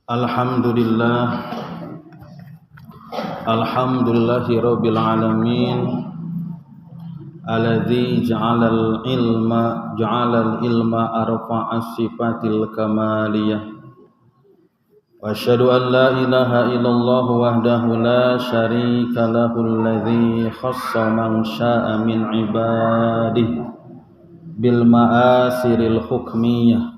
Alhamdulillah, alhamdulillahirabbil alamin, alladzi ja'alal ilma arfa'as sifatil kamaliyah. Wa asyhadu an la ilaha illallah wahdahu la syarika lahu alladzi khassa man syaa'a min ibadihi bil ma'asiril hukmiyah.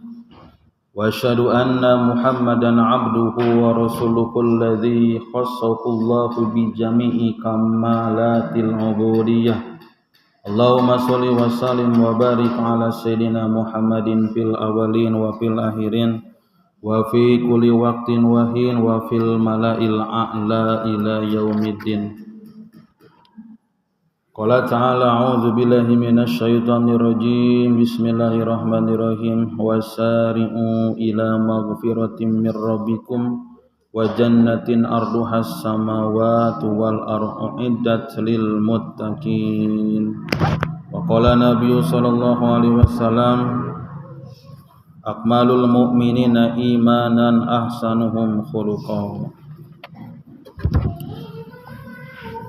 Wa asyhadu anna Muhammadan abduhu wa rasuluhu alladzi khassahu Allahu bi jami'i kamalatil ubudiyah. Allahumma shalli wa sallim wa barik ala sayyidina Muhammadin fil awwalin wa fil akhirin wa fi kulli waqtin wa hin wa fil mala'il a'la ila yaumiddin. Qala ta'ala a'udzu billahi minasy syaithanir rajim. Bismillahirrahmanirrahim. Wasari'u ila maghfiratin mir rabbikum wa jannatin arduhas samawati wal ardu iddat lil muttaqin. Wa qala nabiyyu sallallahu alaihi wasallam akmalul mu'minina imanan ahsanuhum khuluqan.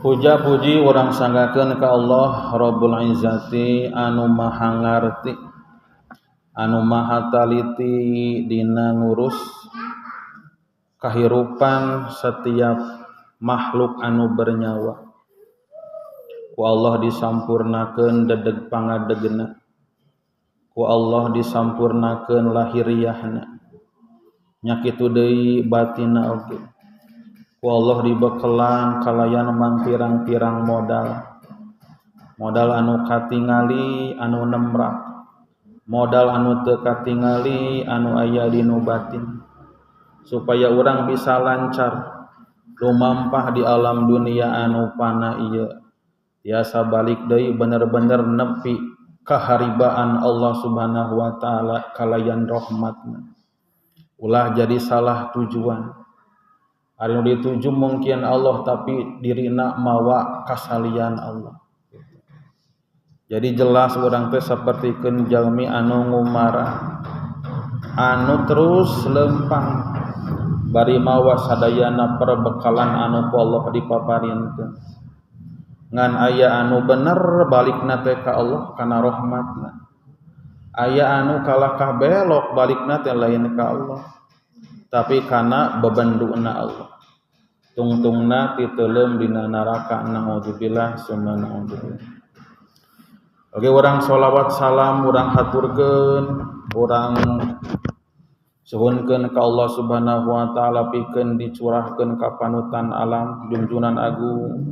Puja-puji urang sanggakeun ka Allah Rabbul Izzati anu maha ngarti, anu maha taliti dina ngurus kahirupan setiap makhluk anu bernyawa. Ku Allah disampurnakeun dedeg pangadegna, ku Allah disampurnakeun lahiriahna, nya kitu deui batinna oge. Ku Allah dibekelan kalayan mang pirang-pirang modal anu katingali anu nemrak, modal anu teu katingali anu aya dinu batin, supaya urang bisa lancar lumampah di alam dunia anu pana ieu. Tiasa balik deui bener-bener nepi kaharibaan Allah Subhanahu wa taala kalayan rahmatna. Ulah jadi salah tujuan. Ari nu dituju mungkin Allah tapi dirina mawa kasalian Allah. Jadi jelas urang teh sapertikeun jalmi anu ngumara, anu terus lempang bari mawa sadayana perbekalan anu ku Allah dipaparinkeun. Ngan aya anu bener balikna teh ka Allah kana rahmatna. Aya anu kalakah belok balikna teh lain ka Allah, tapi kana bebenduna Allah. Tungtungna titeulem dina neraka, naudzubillah summa naudzubillah. Oke, urang sholawat salam urang haturkeun, urang suhunkeun ka Allah Subhanahu wa taala pikeun dicurahkeun ka panutan alam junjunan agung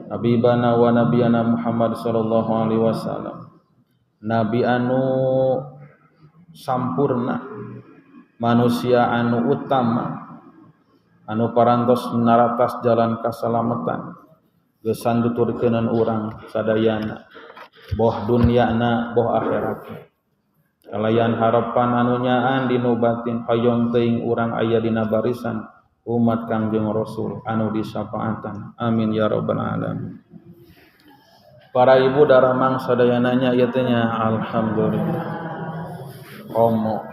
Habibana wa nabiyana Muhammad sallallahu alaihi wasallam. Nabi anu sampurna, manusia anu utama, anu parantos naratas jalan kasalamatan, geus sanduturkeunan urang sadayana boh dunyana boh akhiratna. Kalayan harapan anu nyaan dinu batin hayong teuing urang aya dina barisan umat Kangjeng Rasul anu disafaatan. Amin ya rabbal alamin. Para ibu daramang sadayananya ieu teh nya alhamdulillah. Komo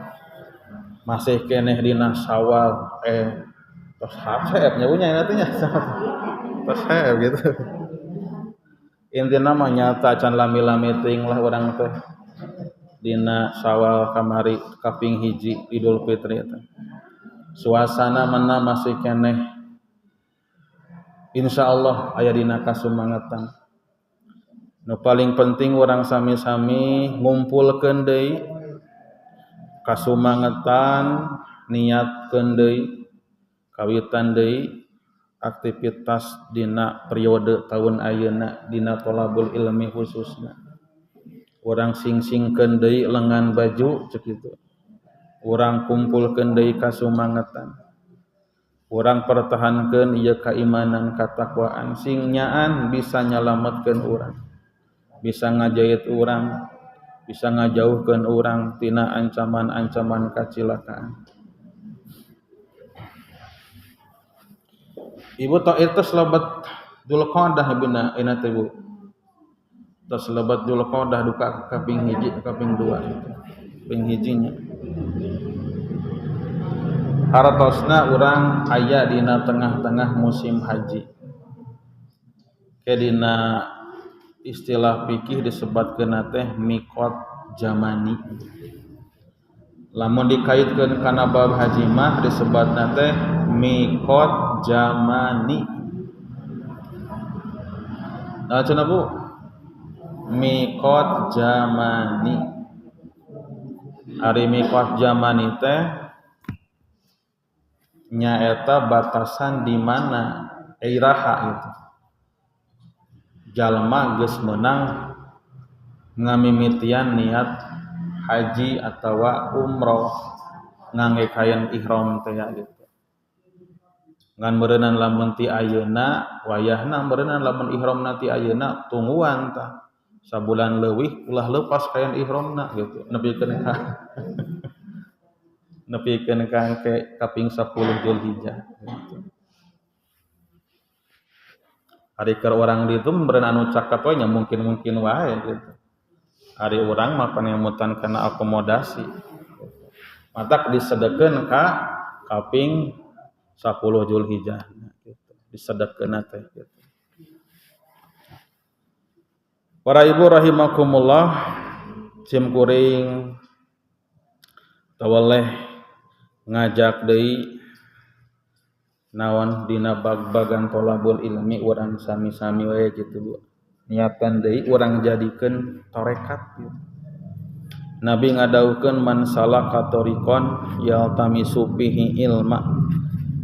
masih keneh dina Syawal tos haep nya unya teh nya. Tos haep gitu. Intina mah nyata can lami-lami teuing lah urang teh dina Syawal kamari kaping hiji Idul Fitri teh. Suasana mana masih keneh insyaallah aya dina kasumangatan. Nu paling penting urang sami-sami ngumpulkeun deui kasumangatan, niatkeun deui kawitan deui aktivitas dina periode tahun ayeuna dina thalabul ilmi khususna. Urang sing-singkeun deui lengan baju ceuk kitu. Urang kumpulkeun deui kasumangatan. Urang pertahankeun ieu keimanan katakwaan sing nyaan bisa nyalametkeun urang. Bisa ngajait urang, bisa ngajauhkeun urang tina ancaman-ancaman kacilakaan. Ibu tos itu selebat Dzulqa'dah bina ina teh Bu. Tos selebat Dzulqa'dah duka kaping hiji kaping 2 itu. Ping hijinya. hartosna urang aya dina tengah-tengah musim haji. Ke dina istilah fikih disebutkeun teh miqat zamani. Lamun dikaitkeun kana bab haji mah disebutna teh miqat zamani. Nah, cenah Bu, miqat zamani. Ari miqat zamani teh nyaeta batasan di mana iraha itu. Jalma geus meunang ngamimitian niat haji atawa umroh ngangge kain ihram teh gitu. Ngan beureunan lamun ti ayeuna wayahna beureunan lamun ihramna ti ayeuna tungguan tah sabulan leuwih ulah leupas kain ihramna gitu. Nepikeun ka kaping 10 Zulhijjah gitu. Ari keur urang ditu beureunan anu cakap we nya mungkin wae gitu. Ari urang mah panemutan kana akomodasi. Matak disedeukeun ka kaping 10 Zulhijjah gitu. Disedeukeun teh gitu. Para ibu rahimakumullah, sim kuring tawaleh ngajak deui naon dina bag-bagan tolabul ilmi urang sami-sami we gitu. Niatkan deui urang jadikeun tarekat gitu. Nabi ngadawukeun man salaka tariqan yaltamisu fihi ilma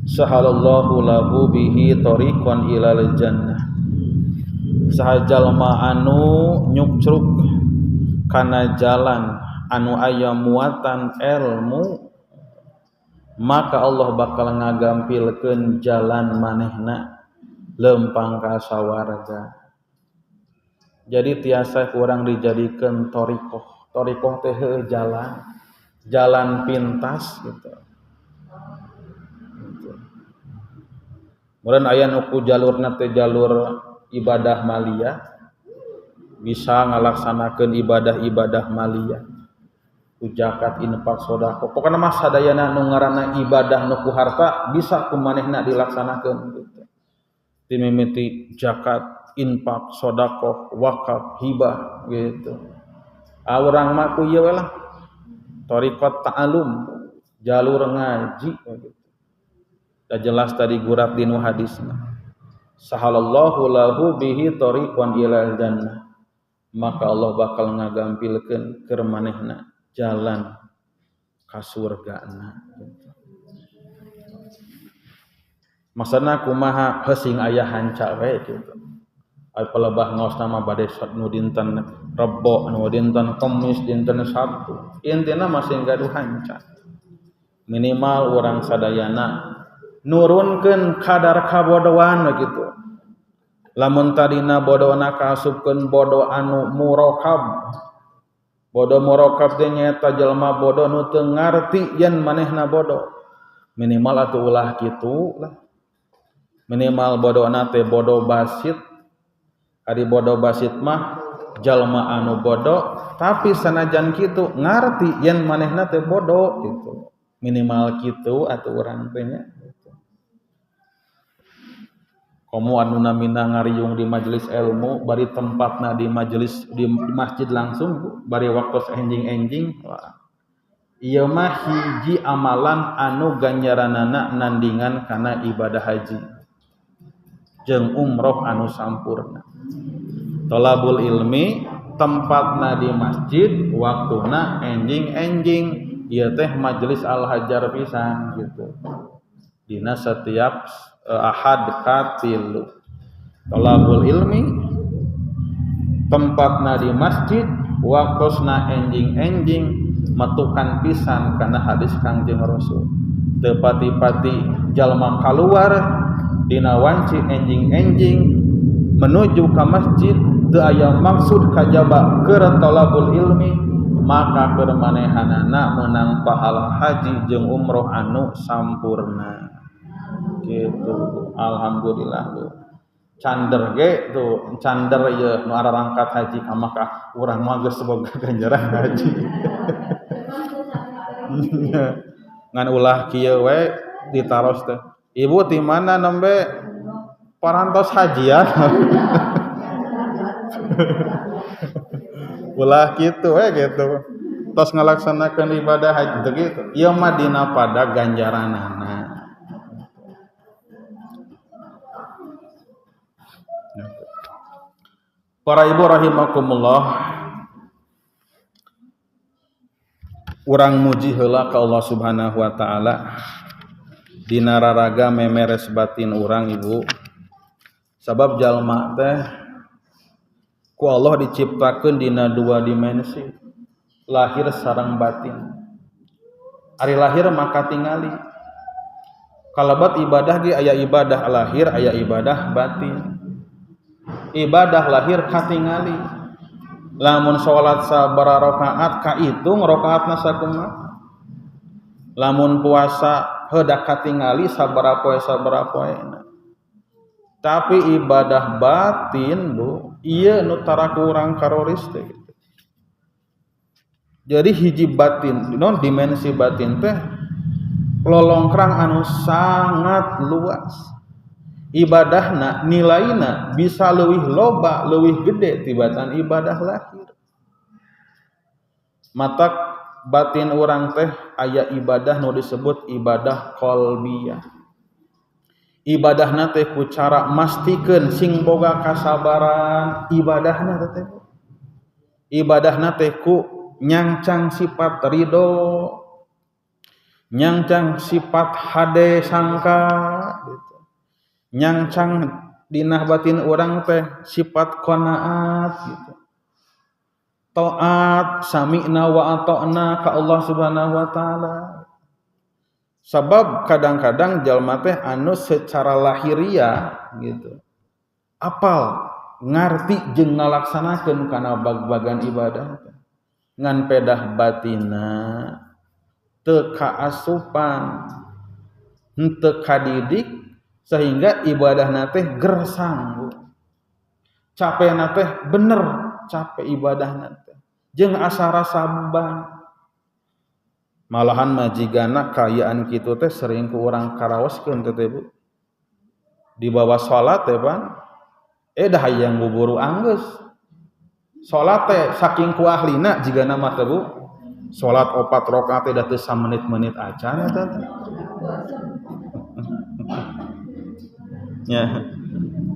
sahalallahu lahu bihi tariqan ilal jannah. Saha jalma anu nyukruk kana jalan anu aya muatan ilmu maka Allah bakal ngagampilkeun jalan manehna lempang ka sawarga. Jadi tiasa kurang dijadikeun thariqah. Thariqah teh jalan pintas gitu. Meureun aya nu ku jalurna teh jalur ibadah maliyah bisa ngalaksanakeun ibadah-ibadah maliyah. Zakat, infak, sedekah. Pokona mah sadayana nu ngaranna ibadah nu ku harta bisa kumanehna dilaksanakeun gitu. Ti mimiti zakat, infak, sedekah, wakaf, hibah gitu. Urang mah ku ieu we lah. Thariqat ta'allum, jalur ngaji gitu. Da jelas tadi gurat dinu hadisna. Sahalallahu lahu bihi thariqan ilal jannah. Maka Allah bakal ngagampilkeun keur manehna jalan ka surgana gitu. Maksudna kumaha heuing aya hanca we gitu. Ai palebah ngaosna mah bade nu dinten Rebo, nu dinten Kamis, dinten Sabtu. Intina masih gaduh hanca. Minimal urang sadayana nurunkeun kadar kabodohan gitu. Lamun tadina bodona kaasupkeun bodo anu murakab. Bodo murakab teh nyaeta jalma bodo nu teu ngarti yen manehna bodo. Minimal atuh ulah kitu lah. Minimal bodona teh bodo basit. Ari bodo basit mah jalma anu bodo tapi sanajan kitu ngarti yen manehna teh bodo gitu. Minimal kitu atuh urang teh nya. Komo anu namina ngariung di majelis ilmu bari tempatna di majelis di masjid langsung bari waktu enjing-enjing ieu mah hiji amalan anu ganjaranana nandingan kana ibadah haji jeung umroh anu sampurna. Thalabul ilmi tempatna di masjid waktuna enjing-enjing ieu teh majelis al-hajar pisan gitu. Dina setiap ahad katilu. Thalabul ilmi tempatna di masjid waktosna enjing-enjing matukan pisan kana hadis Kangjeng Rasul. Teu pati-pati jalma kaluar dina wanci enjing-enjing menuju ka masjid teu aya maksud kajaba keur thalabul ilmi maka keur manehanana meunang pahala haji jeung umroh anu sampurna. Gitu. Alhamdulillah tuh. Cander ge tuh, cander ieu nu ararangkat haji ka Makkah, urang mah geus boga ganjaran haji. Ngan ulah kieu we ditaros teh. Ibu di mana nembe parantos hajian? Ulah gitu gitu. Tos ngalaksanakeun ibadah haji teh gitu. Ieu mah dina pada ganjaranana. Para ibu rahimakumullah, urang muji heula ka Allah Subhanahu wa taala. Dina raraga memeres batin urang ibu. Sabab jalma teh ku Allah diciptakeun dina dua dimensi, lahir sareng batin. Ari lahir maka tingali. Kalabat ibadah ge aya ibadah lahir, aya ibadah batin. Ibadah lahir katingali. Lamun salat sabaraha rakaat kahitung rakaatna sakumaha. Lamun puasa heudak katingali sabaraha poe. Tapi ibadah batin Bu, ieu nu tara kurang karoris teh. Jadi hiji batin, non dimensi batin teh lolongkrang anu sangat luas. Ibadahna nilaina bisa leuwih loba, leuwih gede tibatan ibadah lahir. Matak batin urang teh aya ibadah nu disebut ibadah qalbiyah. Ibadahna teh ku cara mastikeun sing boga kasabaran ibadahna teh. Ibadahna teh ku nyancang sifat ridho, nyancang sifat hade sangka gitu. Nyancang dina batin urang teh sifat qanaat gitu. Taat sami'na wa ata'na ka Allah Subhanahu wa taala. Sabab kadang-kadang jalma teh anu secara lahiriah gitu. Apal ngarti jeung ngalaksanakeun kana bag-bagan ibadah teh. Ngan pedah batina teu kaasupan, henteu kadidik sehingga ibadahna teh gersang. Capena teh bener, capek ibadahna teh. Jeung asa rasa beban. Malahan majigana kayaan kitu teh sering ku urang karaoskeun teh Bu. Di bawah salat teh Pan, dah hayang buburu anggeus. Salat teh saking ku ahlina jigana mah teh Bu. Salat 4 rakaat teh da teu samenit-menit acan eta teh. Ya.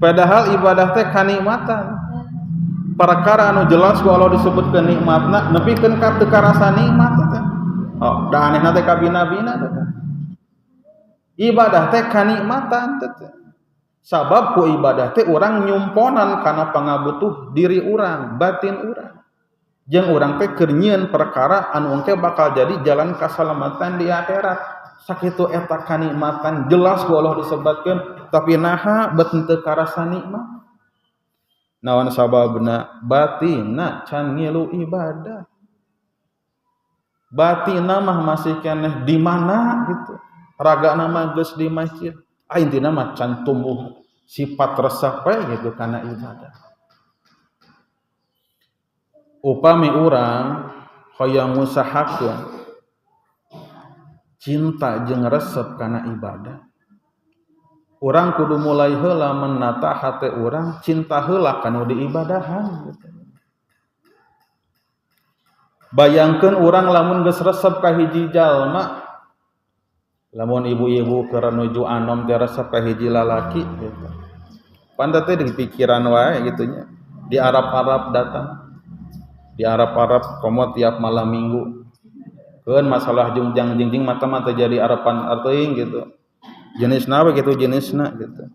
Padahal ibadah teh kanikmatan. Perkara anu jelas ku Allah disebutkeun nikmatna, nepikeun ka teu karasa nikmat teh. Oh, da anehna teh ka bina-bina teh. Ibadah teh kanikmatan teh. Sabab ku ibadah teh urang nyumponan kana pangabutuh diri urang, batin urang. Jeung urang teh keur nyieun perkara anu engke bakal jadi jalan kasalamatan di akhirat. Sakitu eta kanikmatan jelas ku Allah disebutkeun, tapi naha bet teu karasa nikmat. Naon sababna? Batinna can ngilu ibadah. Batinna mah masih keneh di mana gitu. Ragana mah geus di masjid. Intina mah can tumbuh sifat resep gitu kana ibadah. Upami urang hoyong ngusahakeun cinta jeung resep kana ibadah, urang kudu mulai heula menata hate urang cinta heula kana diibadahan gitu. Bayangkeun urang lamun geus resep ka hiji jalma, lamun ibu-ibu keur nuju anom teh resep ka hiji lalaki gitu. Panda teh di pikiran wae gitu nya. Di Arab-Arab datang. Di Arab-Arab komo tiap malam minggu. Keun masalah jungjang jingjing mata mah terjadi Arapan teuing gitu. Jenisna we gitu jenisna gitu.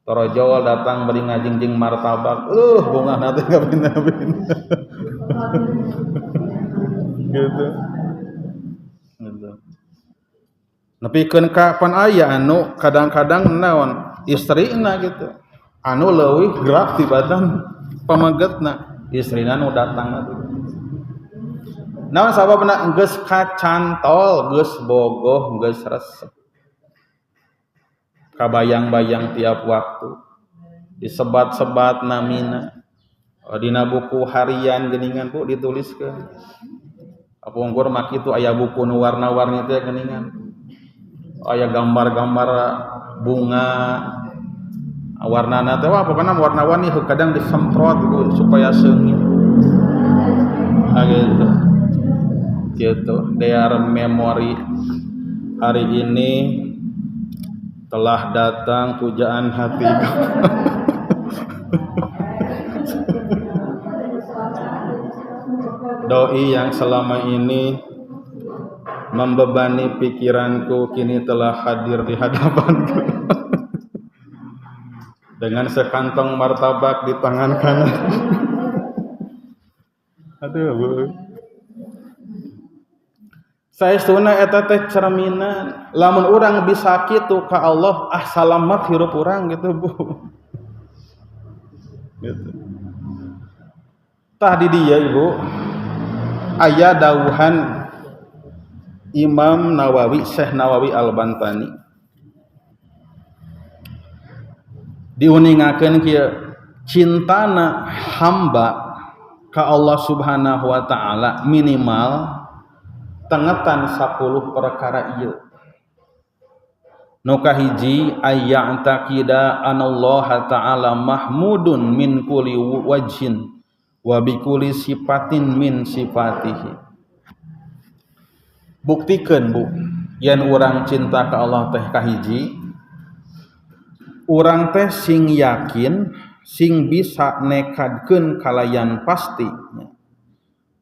Torojol datang beri ngajingjing martabak. Bungahna teh kabina-bina. Gitu. Gitu. Nepikeun ka pan aya anu kadang-kadang naon istrina gitu. Anu leuwih gerak tibatan pamagetna, istrina nu datang gitu. Naon sababna geus kacantol, geus bogoh, geus resep. Kabayang-bayang tiap waktu. Disebat-sebat namina. Dina buku harian geuningan Bu dituliskeun. Apungkur mak kitu aya buku nu warna-warni teh geuningan. aya gambar-gambar bunga warnana teh wah pokona warna-warni kadang disemprot supaya seungit gitu their memory. Hari ini telah datang pujaan hati. Doi yang selama ini membebani pikiranku kini telah hadir di hadapanku dengan sekantong martabak di tangan kanan. Aduh, Bu. Saestuna eta teh cerminan lamun urang bisa kitu ka Allah salamet hirup urang gitu, Bu. Gitu. Tah di dieu Ibu aya dawuhan Imam Nawawi, Syekh Nawawi Al-Bantani. Diuningakeun kieu cintana hamba ka Allah Subhanahu wa taala minimal tengetan 10 perkara ieu. Nu kahiji ayya'taqida anallaha ta'ala mahmudun min kulli wajhin wa bi kulli sifatin min sifatihi. Buktikeun Bu yen urang cinta ka Allah teh kahiji urang teh sing yakin sing bisa nekadkeun kalayan pasti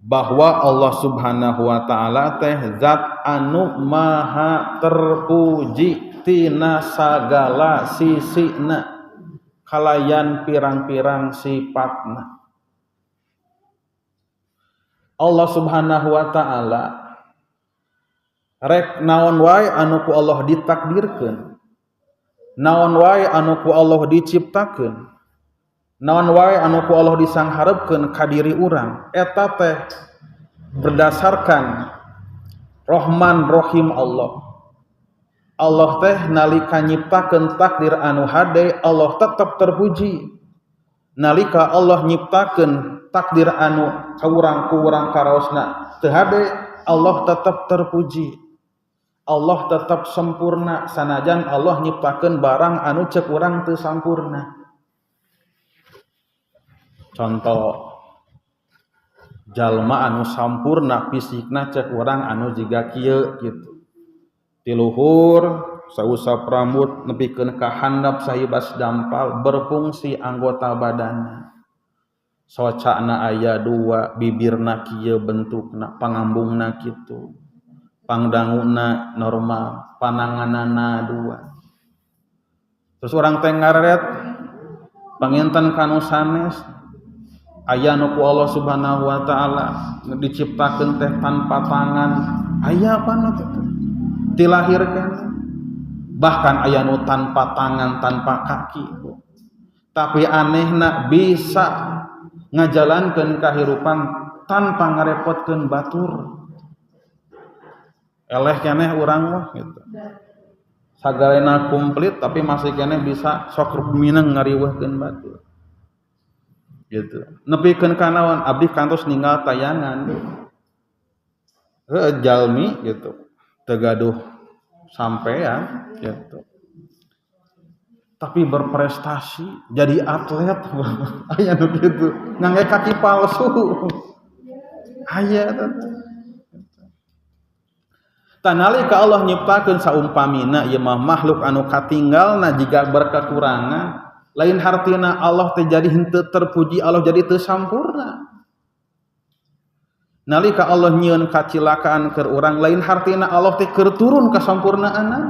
bahwa Allah Subhanahu wa taala teh zat anu maha terpuji tina sagala sisina kalayan pirang-pirang sifatna. Allah Subhanahu wa taala rek naon wae anu ku Allah ditakdirkeun, naon wae anu ku Allah diciptakeun, naon wae anu ku Allah disangharepkeun ka diri urang eta teh berdasarkan Rahman Rahim Allah. Allah teh nalika nyiptakeun takdir anu hade Allah tetep terpuji. Nalika Allah nyiptakeun takdir anu ka urang ku urang karaosna teu hade Allah tetep terpuji. Allah tetap sempurna sanajan Allah nyiptakeun barang anu ceuk urang teu sampurna. Contoh jalma anu sampurna fisikna ceuk urang anu jiga kieu kitu. Ti luhur sausap rambut nepikeun ka handap sahibas dampal berfungsi anggota badanna. Socana aya 2, bibirna kieu bentukna, pangambungna kitu. Pangdanguna normal, pananganana 2. Terus orang teh ngaret panginten kanu sanes aya nu ku Allah Subhanahu wa taala diciptakeun teh tanpa tangan, aya apa teh dilahirkeun. Bahkan aya nu tanpa tangan, tanpa kaki. Tapi anehna bisa ngajalankeun kahirupan tanpa ngarepotkeun batur. Eleh keneh urang mah gitu. Sagalena komplit tapi masih keneh bisa sok mineng ngariweuhkeun batur. Gitu. Nepikeun ka naon abdi kantos ninggal tayangan. Jalmi gitu. Teu gaduh sampean gitu. Tapi berprestasi jadi atlet aya nu kitu ngangge kaki palsu. Aya teh. Tanalika Allah nyiptakeun saumpamina ieu mah makhluk anu katinggalna jiga berkekurangan, lain hartina Allah teh jadi henteu terpuji, Allah jadi teu sampurna. Nalika Allah nyieun kacilakaan keur urang, lain hartina Allah teh keur turun kasampurnaanna.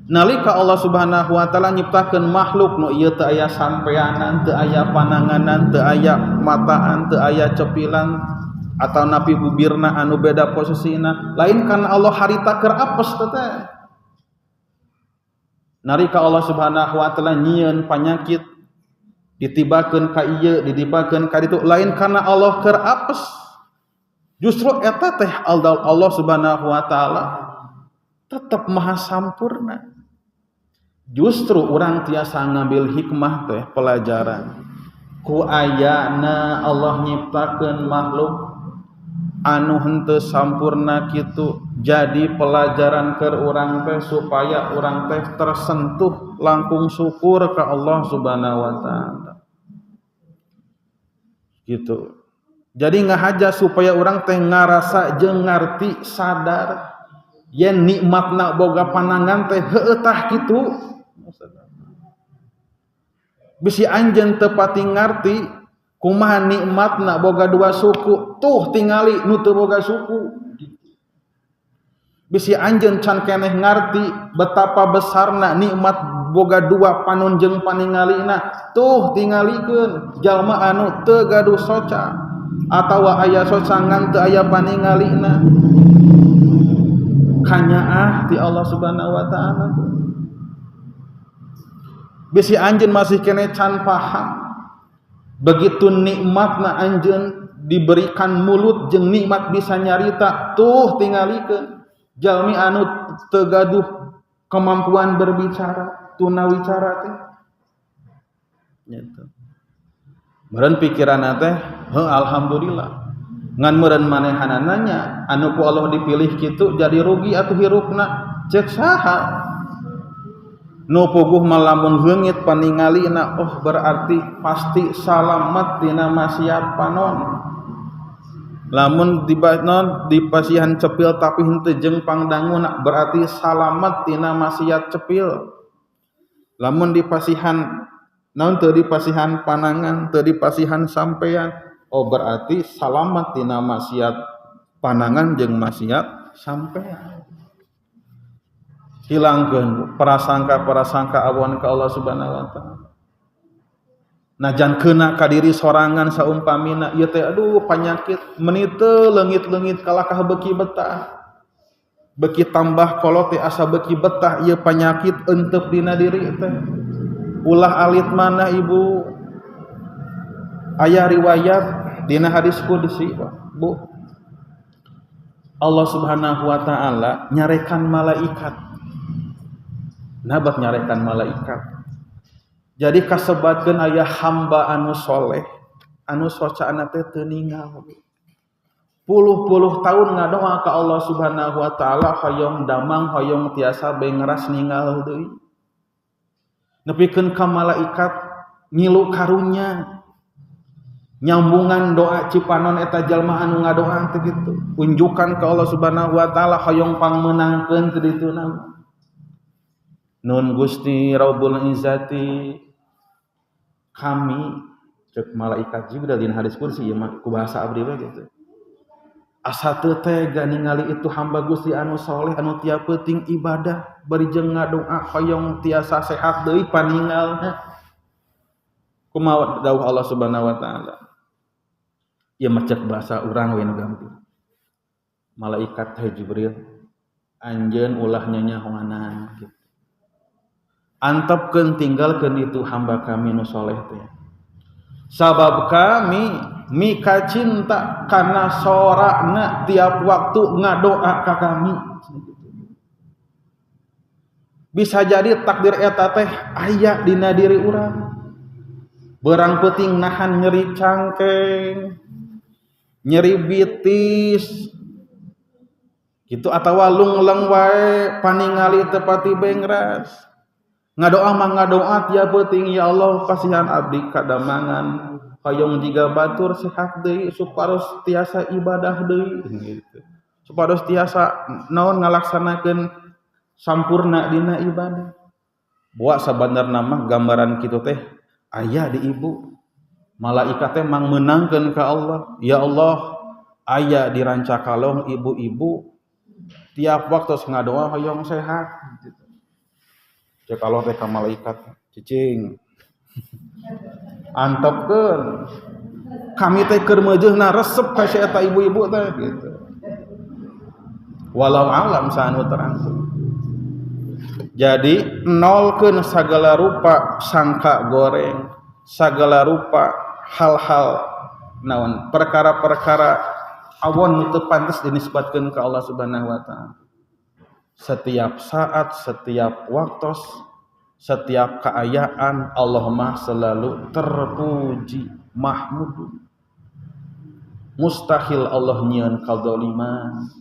Nalika Allah Subhanahu wa taala nyiptakeun makhluk nu ieu teu aya sampeanan, teu aya pananganan, teu aya mataan, teu aya cepilan atau napi bibirna anu beda posisina, lain karena Allah harita keur apes teh. Nalika Allah Subhanahu wa taala nyieun panyakit ditibakeun ka ieu, ditibakeun ka ditu, lain karena Allah keur apes. Justru eta teh Allah Subhanahu wa taala tetap maha sampurna. Justru urang tiasa ngambil hikmah teh pelajaran. Ku ayana Allah nyiptakeun makhluk anu henteu sampurna kitu jadi pelajaran keur urang teh supaya urang teh tersentuh langkung syukur ka Allah Subhanahu wa taala. Gitu. Jadi ngahaja supaya urang teh ngarasa jeung ngarti sadar yen nikmatna boga panangan teh heueuh tah kitu. Bisi anjeun teu pati ngarti kumaha nikmatna boga dua suku, tuh tingali nu teu boga suku. Bisi anjeun can keneh ngarti betapa besarna nikmat boga dua panon jeung paningalina, tuh tingalikeun jalma anu teu gaduh soca atawa aya socangan teu aya paningalina. Kanyaah ti Allah Subhanahu wa taala. Bisi anjeun masih kene can paham begitu nikmatna anjeun diberikan mulut jeung nikmat bisa nyarita, tuh tingalikeun jalmi anu teu gaduh kemampuan berbicara tunawicara teh nyeto meureun pikiranna teh alhamdulillah ngan meureun manehana nanya anu ku Allah dipilih kitu jadi rugi atuh hirupna ceuk saha nu puguh malamun leungit paningalina oh berarti pasti salamet tina maksiat panon lamun dipasihan cepil tapi henteu jeung pangdanguna berarti salamet tina maksiat cepil lamun dipasihan naon teu dipasihan panangan teu dipasihan sampean oh berarti salamet tina maksiat panangan jeung maksiat sampean. Hilangkeun prasangka-prasangka awan ka Allah Subhanahu wa taala. Najan keuna ka diri sorangan saumpamina ieu teh aduh panyakit meuni teu leungit-leungit kalakah beuki betah. Beuki tambah kolot teh asa beuki betah ieu panyakit euteup dina diri teh. Ulah alit mana ibu? Aya riwayat dina hadis qudsi, Bu. Allah Subhanahu wa taala nyarekan malaikat. Nabat nyarekan malaikat. Jadi kasebatkeun aya hamba anu soleh, anu socaana teh teu ninggal. Puluh-puluh tahun ngadoa ka Allah Subhanahu wa taala hoyong damang hoyong tiasa bae ngeras ninggal deui. Nepikeun ka malaikat ngilu karunya. Nyambungan doa cipanon eta jalma anu ngadoa teh kitu. Unjukan ka Allah Subhanahu wa taala hoyong pangmeunangkeun teu dituna. Nun Gusti Rabbul Izzati kami cek malaikat Jibril dina hadis kursi ieu mah ku bahasa abdi we gitu. Asa teu tega ningali itu hamba Gusti anu saleh anu tia peuting ibadah bari jeung ngadoa hoyong tiasa sehat deui paninggalna. Kumaha dawuh Allah Subhanahu wa taala. Ieu mah cek bahasa urang we nu gampil. Malaikat teh Jibril anjeun ulah nyanyahoanan gitu. Antepkeun tinggalkeun itu hamba kami nu soleh teh. Sabab kami mika cinta kana sorana tiap waktu ngadoa ka kami. Bisa jadi takdir eta teh aya dina diri urang. Beurang peuting nahan nyeri cangkeng, nyeri bitis, gitu atawa lungleng wae paningali teu pati bengras. Ngadoa mah ngadoa tiap peuting ya Allah pasihan abdi kadamangan hoyong jiga batur sehat deui supados tiasa ibadah deui gitu. Supados tiasa naon ngalaksanakeun sampurna dina ibadah. Buat sabenerna mah gambaran kitu teh aya di ibu. Malaikat teh mang meunangkeun ka Allah. Ya Allah, aya di rancakalong ibu-ibu tiap waktu ngadoa hoyong sehat gitu. Cek Allah teh ka malaikat cicing antepkeun kami teh keur meujeuhna resep ka si eta ibu-ibu teh gitu. Walau alam sanu terangkeun. Jadi nolkeun sagala rupa sangka goreng, sagala rupa hal-hal naon perkara-perkara awon nu teu pantes dinisbatkeun ka Allah Subhanahu wa taala. Setiap saat, setiap waktu, setiap keayaan Allah mah selalu terpuji, mahmud. mustahil Allah nyieun kadzaliman,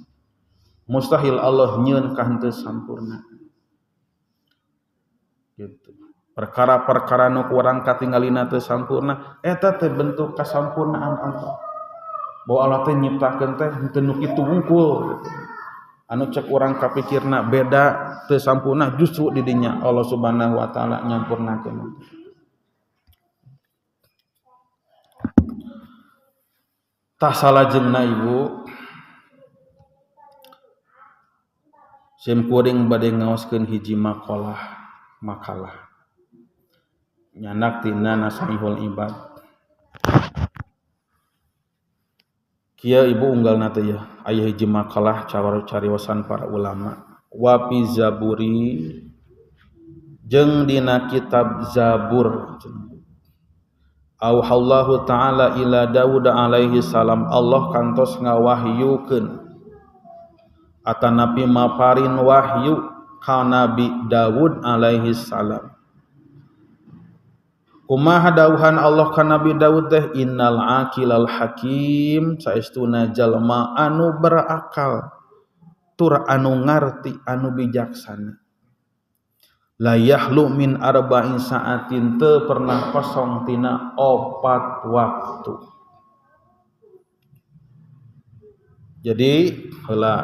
mustahil Allah nyieun ka henteu sampurna gitu. Perkara-perkara nu urang katinggalina teu sampurna eta teh bentuk kasampurnaan Allah. Bahwa Allah teh nyiptakeun teh henteu nu kitu wungkul gitu. Anu cek urang kapikirna beda teu sampurna justru di dinya Allah Subhanahu wa taala nyampurnakeun. Tah salajengna Ibu sim kuring bade ngaoskeun hiji makalah nyanak tina Nasaihul Ibad. Kieu Ibu unggalna teh ya aya hiji makalah cariyosan para ulama wa fi zaburi jeung dina kitab Zabur. Auhallahu ta'ala ila Daud alaihi salam, Allah kantos ngawahyukeun atanapi maparin wahyu ka Nabi Daud alaihi salam. Kumaha dawuhan Allah ka Nabi Daud teh innal aqilal hakim, saestuna jalma anu berakal tur anu ngarti anu bijaksana. La yahlu min arba'in sa'atin, teu pernah kosong tina 4 waktu. Jadi heula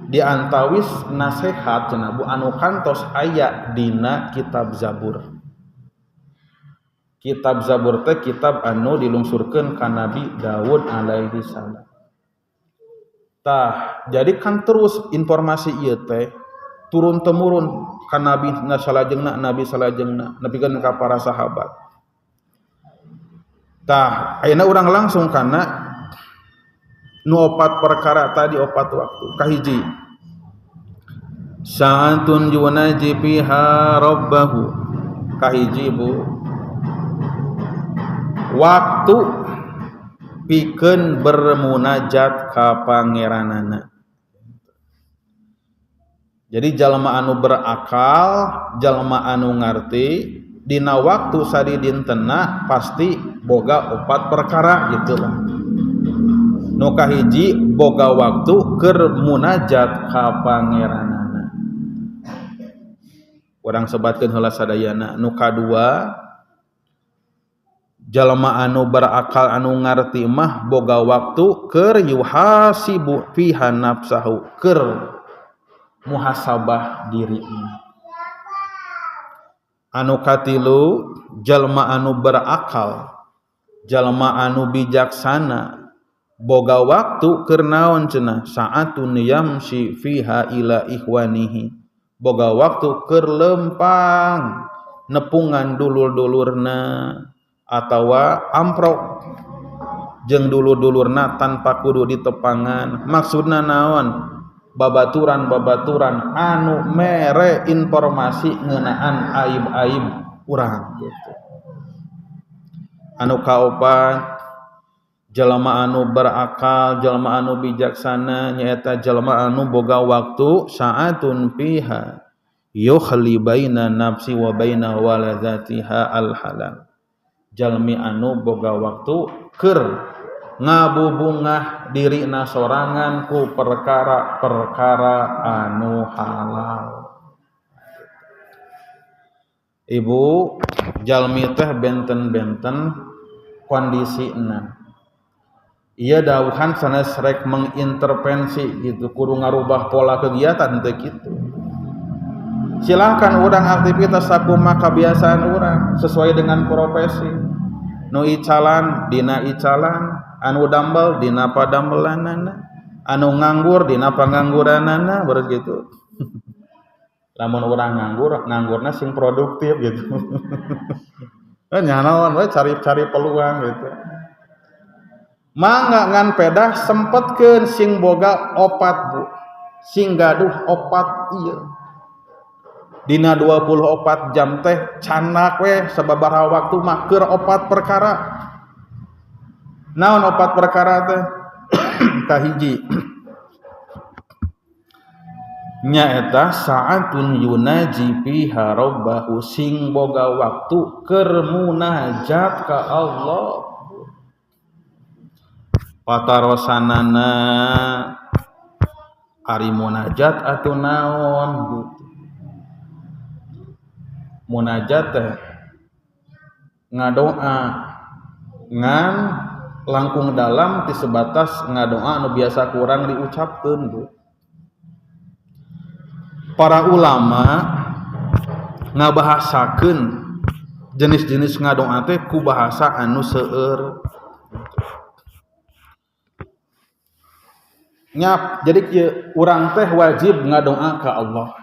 diantawis nasihat cenah Bu anu kantos aya dina kitab Zabur. Kitab Zabur teh kitab anu dilungsurkeun ka Nabi Daud alaihi salam. Tah, jadi kan terus informasi ieu teh turun temurun ka nabi salajengna nepikeun ka para sahabat. Tah ayeuna urang langsung kana nu 4 perkara tadi 4 waktu. Kahiji sa'atun yunaji biha rabbahu, kahiji Bu waktu pikeun bermunajat ka pangeranana. Jadi jalma anu berakal, jalma anu ngarti dina waktu sadi dintenna pasti boga 4 perkara gitulah. Nu kahiji boga waktu keur munajat ka pangeranana. Urang sebatkeun heula sadayana. Nu kadua jalma anu berakal anu ngarti mah boga waktu keur yuhasibu fiha nafsahu, keur muhasabah dirinya. Anu katilu jalma anu berakal, jalma anu bijaksana boga waktu keur naon cenah saatun yamsi fiha ila ikhwanihi, boga waktu keur lempang nepungan dulur-dulurna atawa amprok jeung dulur-dulurna tanpa kudu ditepangan. Maksudna naon? Babaturan anu mere informasi ngeunaan aib-aib urang gitu. Anu kaopat jalma anu berakal, jalma anu bijaksana nyaeta jalma anu boga waktu saatun fiha yukhli baina nafsi wa baina waladzatiha al-halal. Jalmi anu boga waktu keur ngabubungah dirina sorangan ku perkara-perkara anu halal. Ibu jalmi teh benten-benten kondisina. Ieu dawuhan sanes rek mengintervensi gitu, kudu ngarubah pola kegiatan teh kitu. Silahkan urang aktivitas sakumaha kebiasaan urang sesuai dengan profesi. Nu icalan dina icalan, anu dambel dina padambelanana, anu nganggur dina pangangguranana, beres gitu. Lamun urang nganggurna sing produktif gitu. Nya naon we cari peluang gitu. Mangga ngan pedah sempetkeun sing boga opat Bu. Sing gaduh opat ieu. Dina 24 jam teh canak we sababaraha waktu mah keur 4 perkara. Naon 4 perkara teh? Kahiji nyaeta saatun yunaji fiha rabbahu, sing boga waktu keur munajat ka Allah. patarosanana ari munajat atuh naon gitu. Munajat teh ngadoa ngan langkung dalam ti sebatas ngadoa anu biasa kurang diucapkeun gitu. Para ulama ngabahasakeun jenis-jenis ngadoa teh ku bahasa anu seueur. Nyap jadi kieu urang teh wajib ngadoa ka Allah.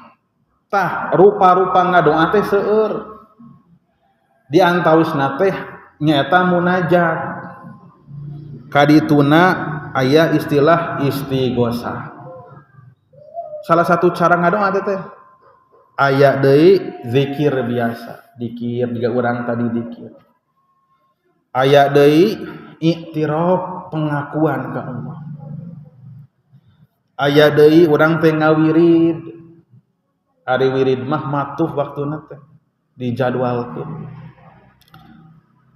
Tah rupa-rupa ngadoa teh seueur. Di antawisna teh nyaeta munajat. Kadituna aya istilah istighosah. Salah satu cara ngadoa teh aya deui zikir biasa, dikir juga urang tadi dikir. Aya deui iktiraf pengakuan ka Allah. Aya deui urang teh ngawirid. Ari wirid mah matuh waktuna teh dijadwalkeun.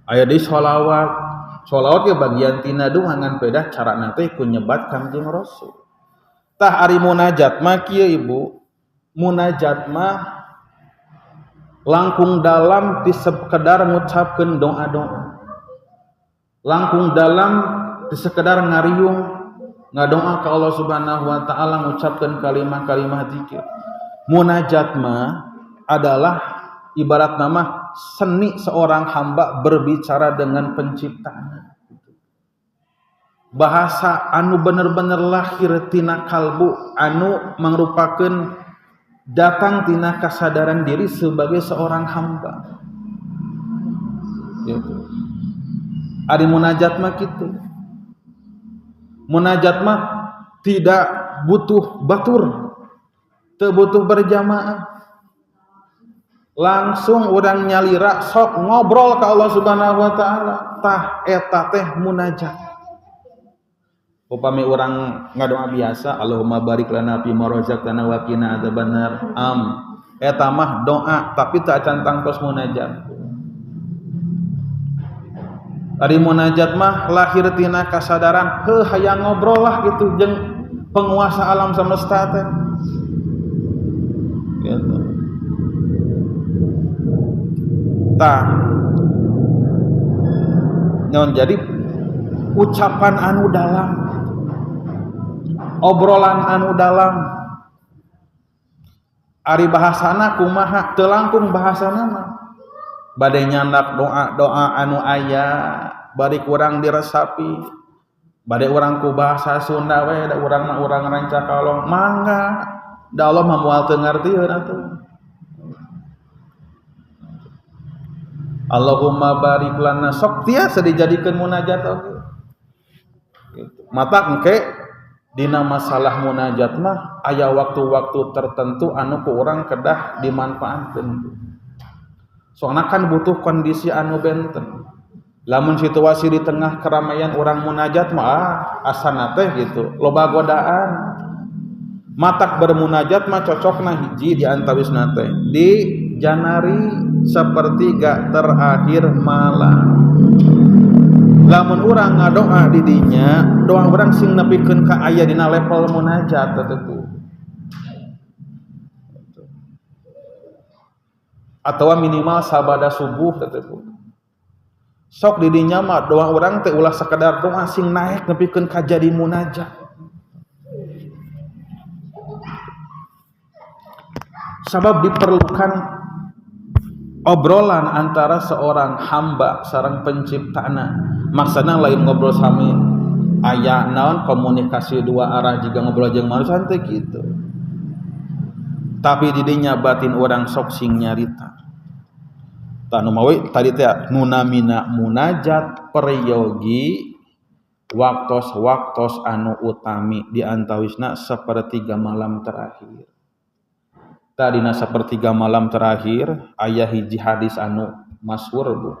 Aya deui sholawat. Sholawat ge bagian tina doa ngan pedah carana teh ku nyebat Kangjeng Rasul. Tah ari munajat mah kieu Ibu, munajat mah langkung dalam ti sekedar ngucapkeun doa-doa. Langkung dalam ti sekedar ngariung ngadoa ka Allah Subhanahu wa taala ngucapkeun kalimah-kalimah zikir. Munajat mah adalah ibarat nama seni seorang hamba berbicara dengan penciptanya. Bahasa anu bener-bener lahir tina kalbu, anu mangrupakeun datang tina kasadaran diri sebagai seorang hamba. Gitu. Ari munajat mah kitu. Munajat mah tidak butuh batur, teu butuh berjamaah. Langsung urang nyalira sok ngobrol ka Allah Subhanahu wa taala. Tah eta teh munajat. Upami urang ngadoa biasa, Allahumma barik lana fi ma razaqtana wa qina adzabannar. Eta mah doa tapi teu acan tangtos munajat. Ari munajat mah lahir tina kasadaran, heuh hayang ngobrol lah gitu jeung penguasa alam semesta teh. Gitu. Tah. Nyon jadi ucapan anu dalam, obrolan anu dalam. Ari bahasana kumaha teu langkung bahasana mah. Bade nyandak doa-doa anu aya bari kurang diresapi, bade urang ku bahasa Sunda we da urang mah urang ranca kalong mangga da Allah mah moal teu ngartieun atuh. Allahumma barik lana sok tiasa dijadikeun munajat oge. Gitu. Mata engke dina masalah munajat mah aya waktu-waktu tertentu anu ku urang kedah dimanfaatkeun. Soalnya kan butuh kondisi anu benten. Lamun situasi di tengah keramaian orang munajat mah asana teh gitu, loba godaan. Matak bermunajat mah cocokna hiji di antawisna teh di janari sepertiga terakhir malam. Lamun urang ngadoa di dinya, doa urang sing nepikeun ka aya dina level munajat teh. Atau minimal sabada subuh tetep. Sok di dinya mah doa urang teh ulah sekedar doa sing naik nepikeun ka jadi munajat. Sabab diperlukan obrolan antara seorang hamba sareng penciptana. Maksudna lain ngobrol sami aya naon komunikasi dua arah jiga ngobrol jeung manusia teh kitu. Tapi di dinya batin orang sok sing nyarita. Tanu mawi tadi teh nunamina munajat peryogi waktos-waktos anu utami di antawisna sepertiga malam terakhir. Tadina sepertiga malam terakhir aya hiji hadis anu masyhur Bu.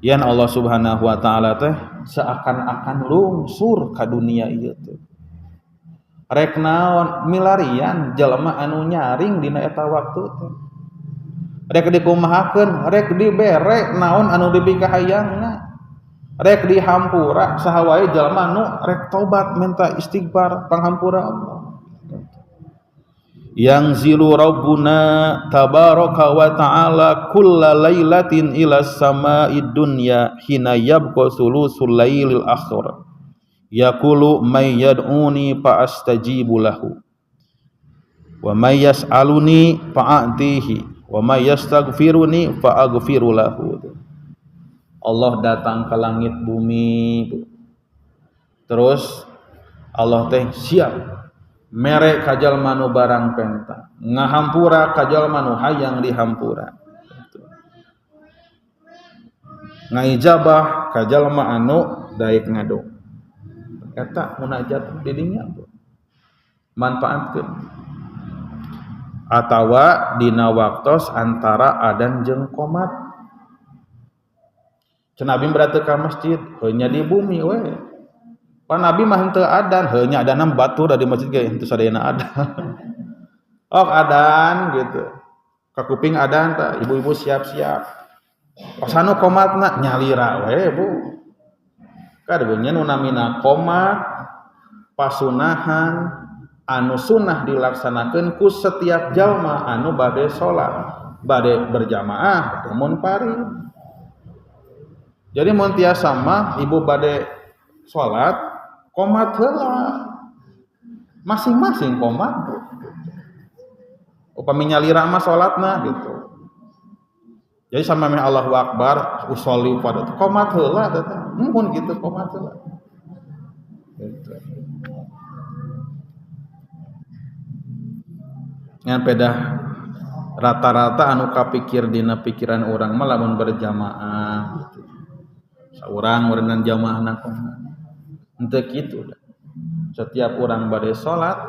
Yan Allah Subhanahu wa taala teh seakan-akan lungsur ka dunia ieu teh. Rek naon milarian jelema anu nyaring dina eta waktu teh. Rek dikumahakeun, rek dibere naon anu dibikahayangna. rek dihampura saha wae jalma nu rek tobat minta istighfar panghampura Allah. Yang zilu rabbuna tabaraka wa ta'ala kulla lailatin ila sama'id dunya hina yabqa sulusul lailil akhir yaqulu may yad'uni fa astajibu lahu wa may yas'aluni fa a'tihi wa may yastaghfiruni fa aghfiru lahu. Allah datang ke langit bumi, terus Allah teh siap mere ka jalma nu barang penta ngahampura ka jalma nu hayang dihampura, ngaijabah ka jalma anu daek ngado. Eta munajat di dinya manfaatkeun atawa dina waktos antara adzan jeung qomat. Cenah Nabi berarti ka masjid heunya di bumi we. Pan Nabi mah henteu adzan, heunya adzan batur di masjid ge henteu sadayana adzan. Oh adzan gitu. Ka kuping adzan tah ibu-ibu siap-siap. Pas anu qomatna nyalira we Bu. Kadegeunnya nu namina qomat pasunahan anu sunnah dilaksanakeun ku setiap jalma anu bade salat, bade berjamaah, mun pari. Jadi mun tiasa mah ibu bade salat qomat heula. Masing-masing qomat. Upami nyalira mah salatna gitu. Jadi sama meh Allahu Akbar usolli pada qomat heula teh. Mun gitu qomat heula. Gitu. Ngan pedah rata-rata anu kapikir dina pikiran urang mah lamun berjamaah gitu. Saurang merenang jamaah nakona henteu kitu. Setiap urang bade salat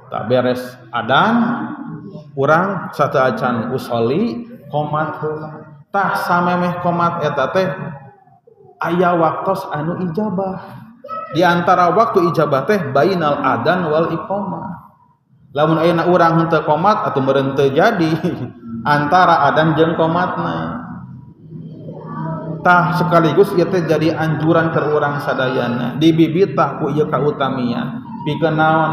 tak beres adzan urang sateuacan usolli qomat heula. Tah samemeh qomat eta teh aya waktos anu ijabah. Di antara waktu ijabah teh bainal adzan wal iqamah. Lamun ayeuna urang henteu qomat atuh meureun teu jadi antara adzan jeung qomatna. Tah sekaligus ieu teh jadi anjuran keur urang sadayana dibibitah ku ieu kautamian pikeun naon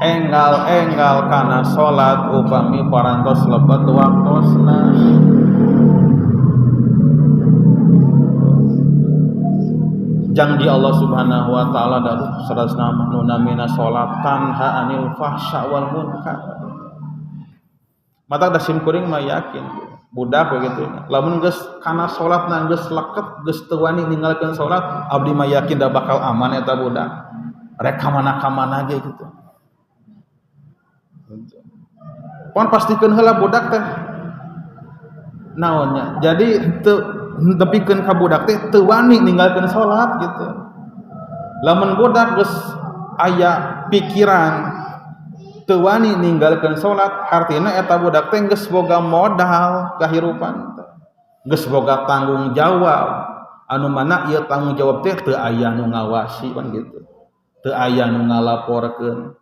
enggal-enggal kana salat upami parantos lebet waktosna. Janji Allah Subhanahu wa taala dalu sarasna nu namina salat tanha anil fahsya wal munkar. Mata da sim kuring mah yakin budak begitu. Lamun geus kana salatna geus leket geus teu wani ninggalkeun salat, abdi mah yakin da bakal aman eta budak. Rek ka mana-mana ge gitu. Pon pastikeun heula budak teh naonnya. Jadi teu nepikeun ka budak teh teu wani ninggalkeun salat gitu. Lamun budak geus aya pikiran teu wani ninggalkeun salat, artina eta budak teh geus boga modal kahirupan, geus boga tanggung jawab anu mana ieu tanggung jawab teh teu aya nu ngawasi pan gitu, teu aya nu ngalaporkeun.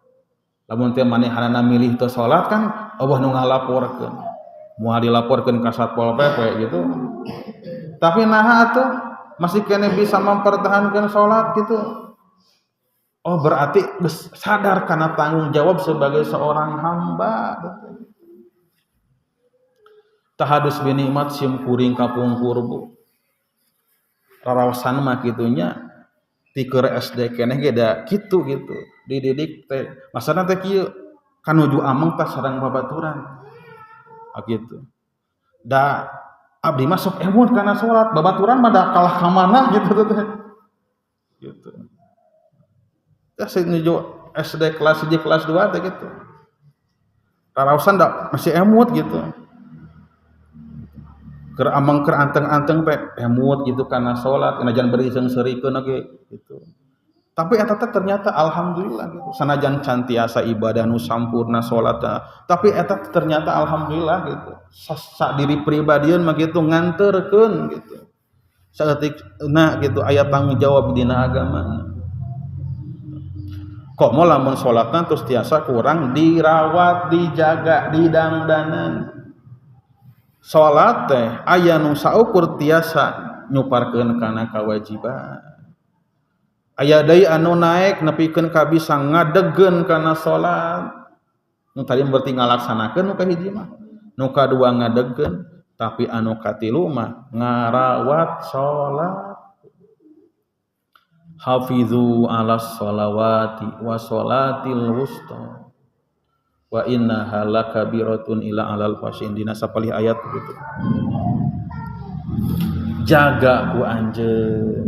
Lamun teh manehanana milih teu salat kan Allah nu ngalaporkeun, moal dilaporkeun ka Satpol PP gitu. Tapi naha atuh masih kene bisa mempertahankan salat gitu. Oh berarti sadar karena tanggung jawab sebagai seorang hamba. Tahadus binikmat sim kuring kapungkur Bu. Raraosan mah kitunya ti keur SD keneh ge da kitu gitu. Dididik teh masana teh kieu kanuju ameng tah sareng babaturan. Gitu. Da abdi mah sok emut kana salat, babaturan mah da kalah ka mana gitu teh. Gitu. Ya senuju SD kelas 1 kelas 2 teh gitu. Raraosan da masih emut gitu. Keur ameng keur anteng-anteng teh emut gitu kana salat, sanajan beri seungseurikeun ge gitu. Tapi eta teh ternyata alhamdulillah gitu. Sanajan cantiasa ibadah nu sampurna salatna, tapi eta ternyata alhamdulillah gitu. Sak diri pribadieun mah gitu nganterkeun gitu. Saeutikna gitu aya tanggung jawab dina agama. Kok mau lamun sholatna terus tiasa kurang dirawat, dijaga, didangdanan. Sholat teh aya nu saukur tiasa nyuparkeun kana kawajiban. Aya deui anu naek nepikeun ka bisa ngadegkeun kana salat. Nu tadi berarti ngalaksanakeun nu kahiji mah. Nu kadua ngadegkeun, tapi anu katilu mah ngarawat salat. Hafizu 'alas sholawati wa sholatil wusta. Wa innaha lakabiratun ila 'alal fasyin dina sapalih ayat begitu. Jaga ku anjeun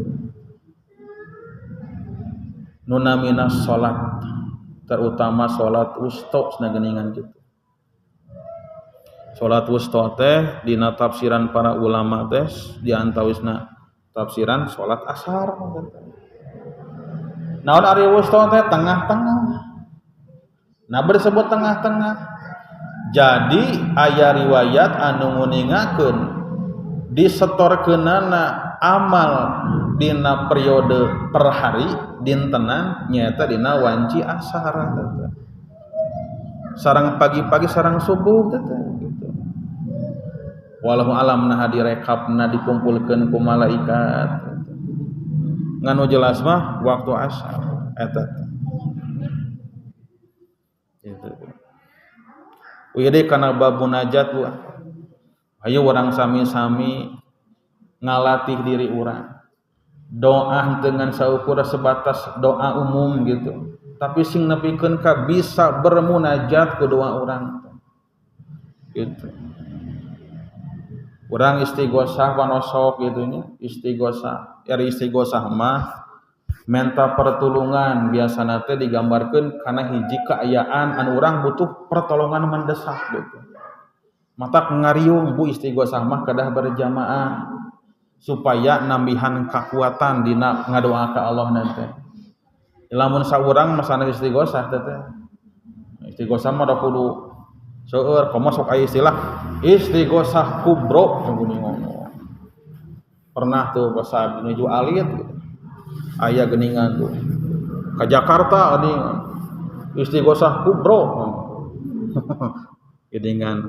nu namina salat, terutama salat wusta cenah geuningan kitu. Salat wusta teh dina tafsiran para ulama teh di antawisna tafsiran salat asar. Naon ari wusta teh tengah-tengah. Nah bersebut tengah-tengah. Jadi aya riwayat anu nguningakeun disetorkeunana amal dina periode per hari dintenan nyaeta dina wanci asar teh. Sareng pagi-pagi sareng subuh teh gitu. Wallahu alam nah direkapna dikumpulkeun ku malaikat. Nganu jelas mah waktu asar eta. Gitu. Wede kana bab munajat wa. Ayo urang sami-sami ngalatih diri urang. Doa dengan saukur sebatas doa umum gitu. Tapi sing nepikeun ka bisa bermunajat ku doa urang. Gitu. Urang istighosah panosok gitu nya, istighosah. Ari istighosah mah minta pertolongan biasana teh digambarkeun kana hiji kaayaan anu urang butuh pertolongan mendesak gitu. Matak ngariung bu istighosah mah kedah berjamaah supaya nambihan kekuatan dina ngadoa ka Allah nanti. Lamun saurang masana istighosah teh. Istighosah mah da kudu seueur komo sok aya istilah istighosah kubro geuning ngomong. Pernah tuh pas menuju alit gitu. Aya geuningan tuh ka Jakarta geuningan istighosah kubro. Geuningan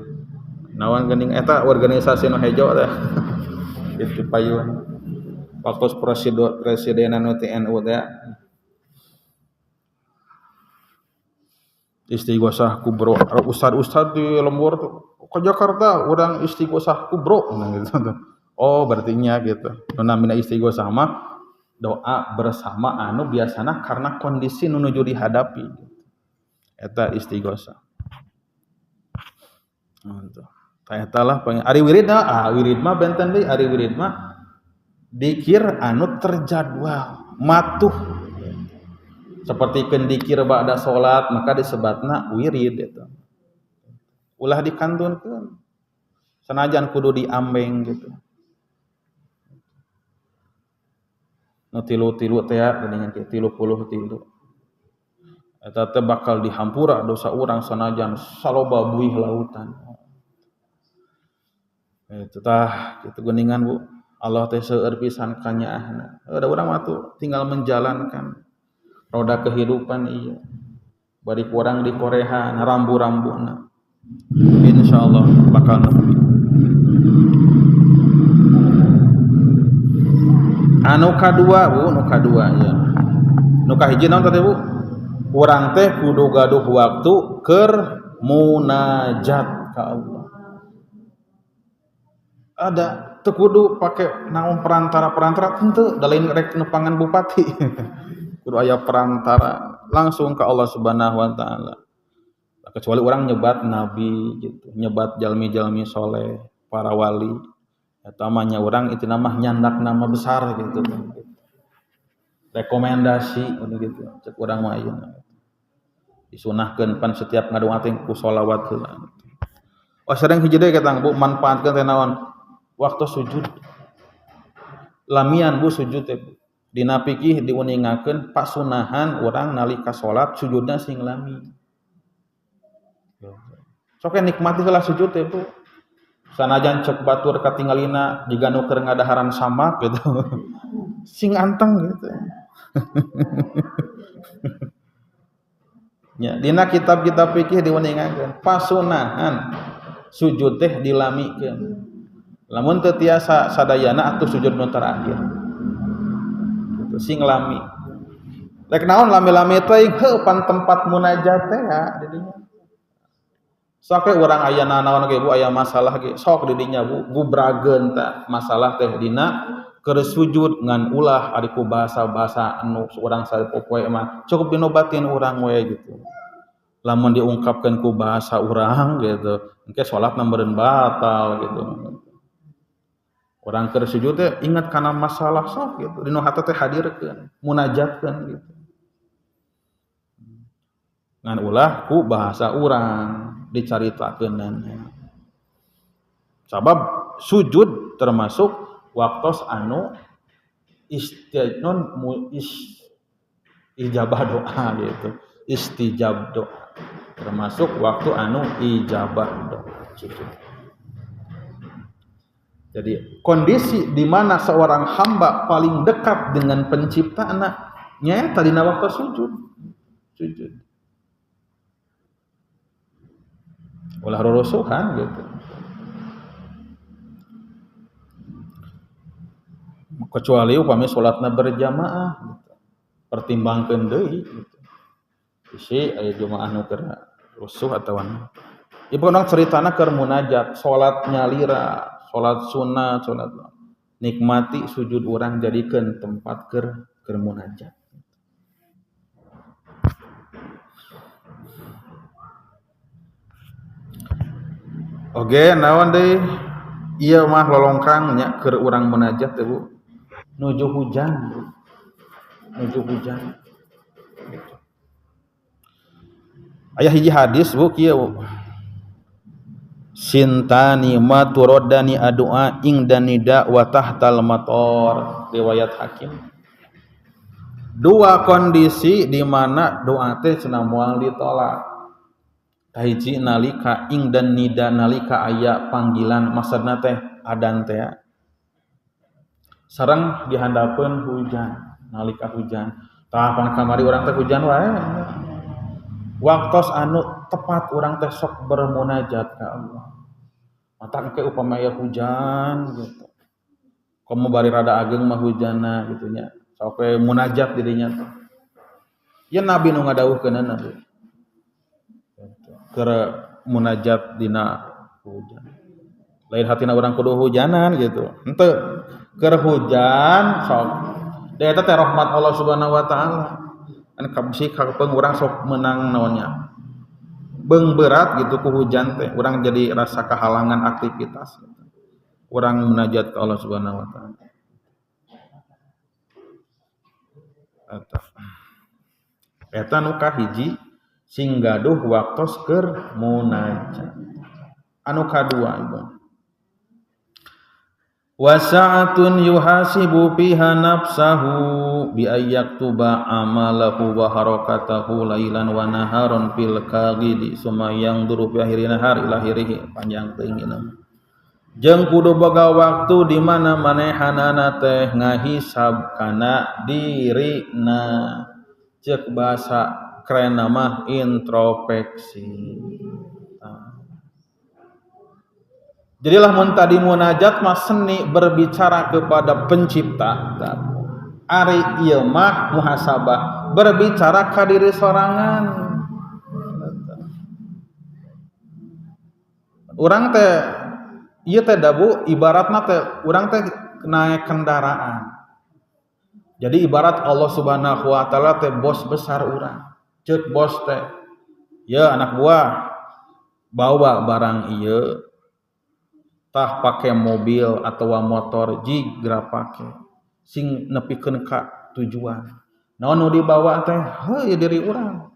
nawan geuning eta organisasi nu hejo teh. Itu payun waktu presidenan TNU teh istighosah kubro. Ustad di lembur tuh ke Jakarta urang istighosah kubro gitu. Oh berartinya gitu. Nu namina istighosah mah doa bersama anu biasana karena kondisi nu nuju dihadapi. Eta istighosah. Gitu. Eta lah ari wirid mah benten deui ari wirid mah dikir anu terjadwal matuh seperti dikir ba'da salat maka disebatna wirid eta. Ulah dikantunkeun sanajan kudu diambeng gitu. Nu tilu-tilu teh geuningan kieu 33. Eta teh bakal dihampura dosa urang sanajan saloba buih lautan. Itu tah kitu geuningan Bu. Allah teh seueur pisan kanyaahna. Da urang mah tuh tinggal menjalankan roda kehidupan ieu. Bari urang di Korea rambu-rambuna. Insyaallah bakal nepi. Anu kadua Bu, nu kadua ya. Nu kahiji naon teh Bu? Urang teh kudu gaduh waktu keur munajat ka Allah. Ada teu kudu pake naon perantara henteu da lain rek nepangan bupati. Kudu aya perantara langsung ka Allah Subhanahu wa taala. Kecuali orang nyebat nabi gitu, nyebat jalmi-jalmi soleh, para wali. Eta mah nya urang itu nama nyandak nama besar gitu. Rekomendasi gitu. Cek urang mah ayeuna. Disunahkeun pan setiap ngadoa teh ku sholawat heula. Oh sering hiji deui kita Bu manfaatkeun teh naon? Waktu sujud. Lamian Bu sujud teh. Dina fikih diuningakeun pasunahan urang nalika salat sujudna sing lami. Sok nikmati heula sujud teh Bu. Sanajan cek batur katinggalina diganu keur ngadaharan samak gitu. Sing anteng gitu. Ya, dina kitab-kitab fikih diuningakeun pasunahan sujud teh dilamikeun. Lamun teu tiasa sadayana atuh sujud nu terakhir. Gitu sing lami. Rek naon lami-lami teh pan tempat munajat teh ya di dinya. Sok urang aya naon ge Bu aya masalah ge sok di dinya Bu gubrageun tah masalah teh dina keur sujud ngan ulah ari ku bahasa-bahasa anu urang sapopoe mah cukup dinobatin urang we gitu. Lamun diungkapkeun ku bahasa urang gitu engke salatna meureun batal gitu. Urang keur sujud teh ingat kana masalah sok gitu dinu hate teh hadirkeun munajatkeun gitu. Ngan ulah ku bahasa urang dicaritakeunana. Sabab sujud termasuk waktos anu ijabah doa gitu. Istijab doa. Termasuk waktu anu ijabah doa. Sujud. Jadi kondisi di mana seorang hamba paling dekat dengan penciptana nyaeta dina waktu sujud. Sujud. Ulah rurusuhan gitu. Kecuali upami salatna berjamaah gitu. Pertimbangkeun deui gitu. Isi aya jamaah nu keur rusuh atawa ieu pokona ceritana keur munajat, salat nyalira, salat sunat, salat nikmati sujud urang jadikeun tempat keur munajat. Oge naon deui ieu mah lolongkrang nya keur urang munajat teh Bu nuju hujan Bu. Nuju hujan. Aya hiji hadis Bu kieu Sintani ma turadani adua ingdan nida wa tahtal mator riwayat Hakim. Dua kondisi di mana doa teh cenah moal ditolak. Hiji nalika ingdan nida nalika aya panggilan maksudna teh adzan teh. Sareng dihandapeun hujan, nalika hujan. Tah pan kamari urang teh hujan wae. Waktos anu tepat urang teh sok bermunajat ka Allah. Mata engke upamaya hujan gitu. Komo bari rada ageng mah hujanna gitu nya. Sok we munajat di dinya teh. Ye Nabi nu ngadawuhkeunana teh. Keur munajat dina hujan. Lain hatina urang kudu hujanan gitu. Henteu keur hujan sok. Da eta teh rahmat Allah Subhanahu wa taala. Kan kabisi kapeung urang sok meunang naonnya. Beung berat gitu ku hujan teh urang jadi rasa kehalangan aktivitas. Urang munajat ke Allah Subhanahu wa taala. Eta nu kahiji sing gaduh waktos keur munajat. Anu kadua Ibu. Wa sa'atun yuhasibu fiha nafsahu bi ayyaktuba amalahu wa harakatahu lailan wa naharon fil qagidi summa yanzuru fi akhiri nahar ila akhirih panjang teuing ieu. Jeung kudu boga waktu di mana manehanana teh ngahisab kana dirina. Ceuk bahasa keren mah introspeksi. Jadilah mun tadi munajat mah seni berbicara kepada pencipta. Ari ieu mah muhasabah berbicara ka diri sorangan. Urang teh ieu teh da Bu ibaratna teh urang teh naik kendaraan. Jadi ibarat Allah Subhanahu wa taala teh bos besar urang. Ceuk bos teh, "Ye anak buah, bawa barang ieu." Tah pake mobil atau motor jigra pake sing nepikeun ka tujuan. Naon nu dibawa teh? Heuh diri urang.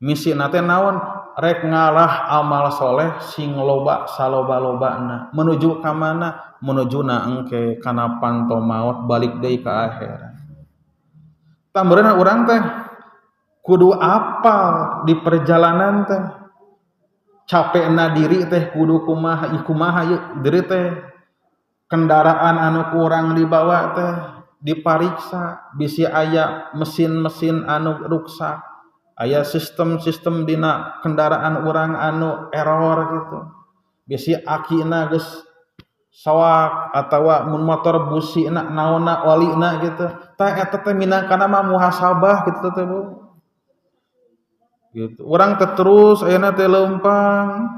Misina teh naon? Rek ngalah amal soleh sing loba saloba-lobana. Menuju ka mana? Menujuna engke kana panto maut balik deui ka akhirat. Tambeurna urang teh kudu apal di perjalanan teh. Capekna diri teh kudu kumaha ieu diri teh kendaraan anu kurang dibawa teh dipariksa bisi aya mesin-mesin anu ruksak aya sistem-sistem dina kendaraan urang anu error gitu bisi akina geus sawak atawa mun motor busina naonna walina gitu tah eta teh minangkana mah muhasabah gitu teh Bu gitu urang teh terus ayeuna teh leumpang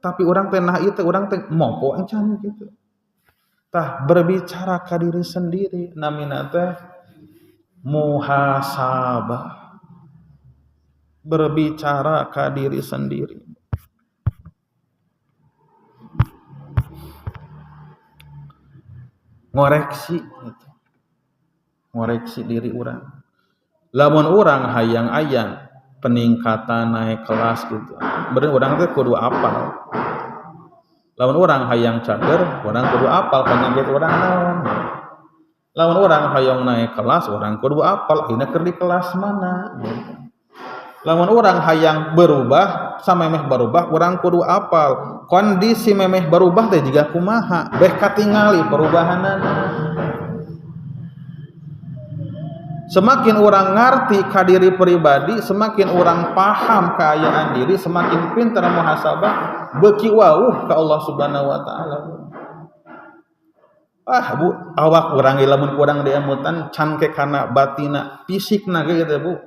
tapi urang teh nah ieu teh urang teh mopo encan gitu tah berbicara ka diri sendiri namina teh muhasabah berbicara ka diri sendiri ngoreksi gitu. Ngoreksi diri urang lamun urang hayang aya peningkatan naik kelas gitu bener urang teh kudu apal lamun urang hayang cager urang kudu apal penyakit urang naon lamun urang hayang naik kelas urang kudu apal ayeuna keur di kelas mana gitu. Lamun urang hayang berubah samemeh berubah urang kudu apal kondisi memeh berubah teh jiga kumaha beh katingali perubahanana semakin orang ngarti ka diri pribadi semakin orang paham keayaan diri semakin pintar muhasabah beuki wauh ka Allah Subhanahu wa taala Bu awak urang lamun urang deamutan can ke kana batina fisikna ge teh Bu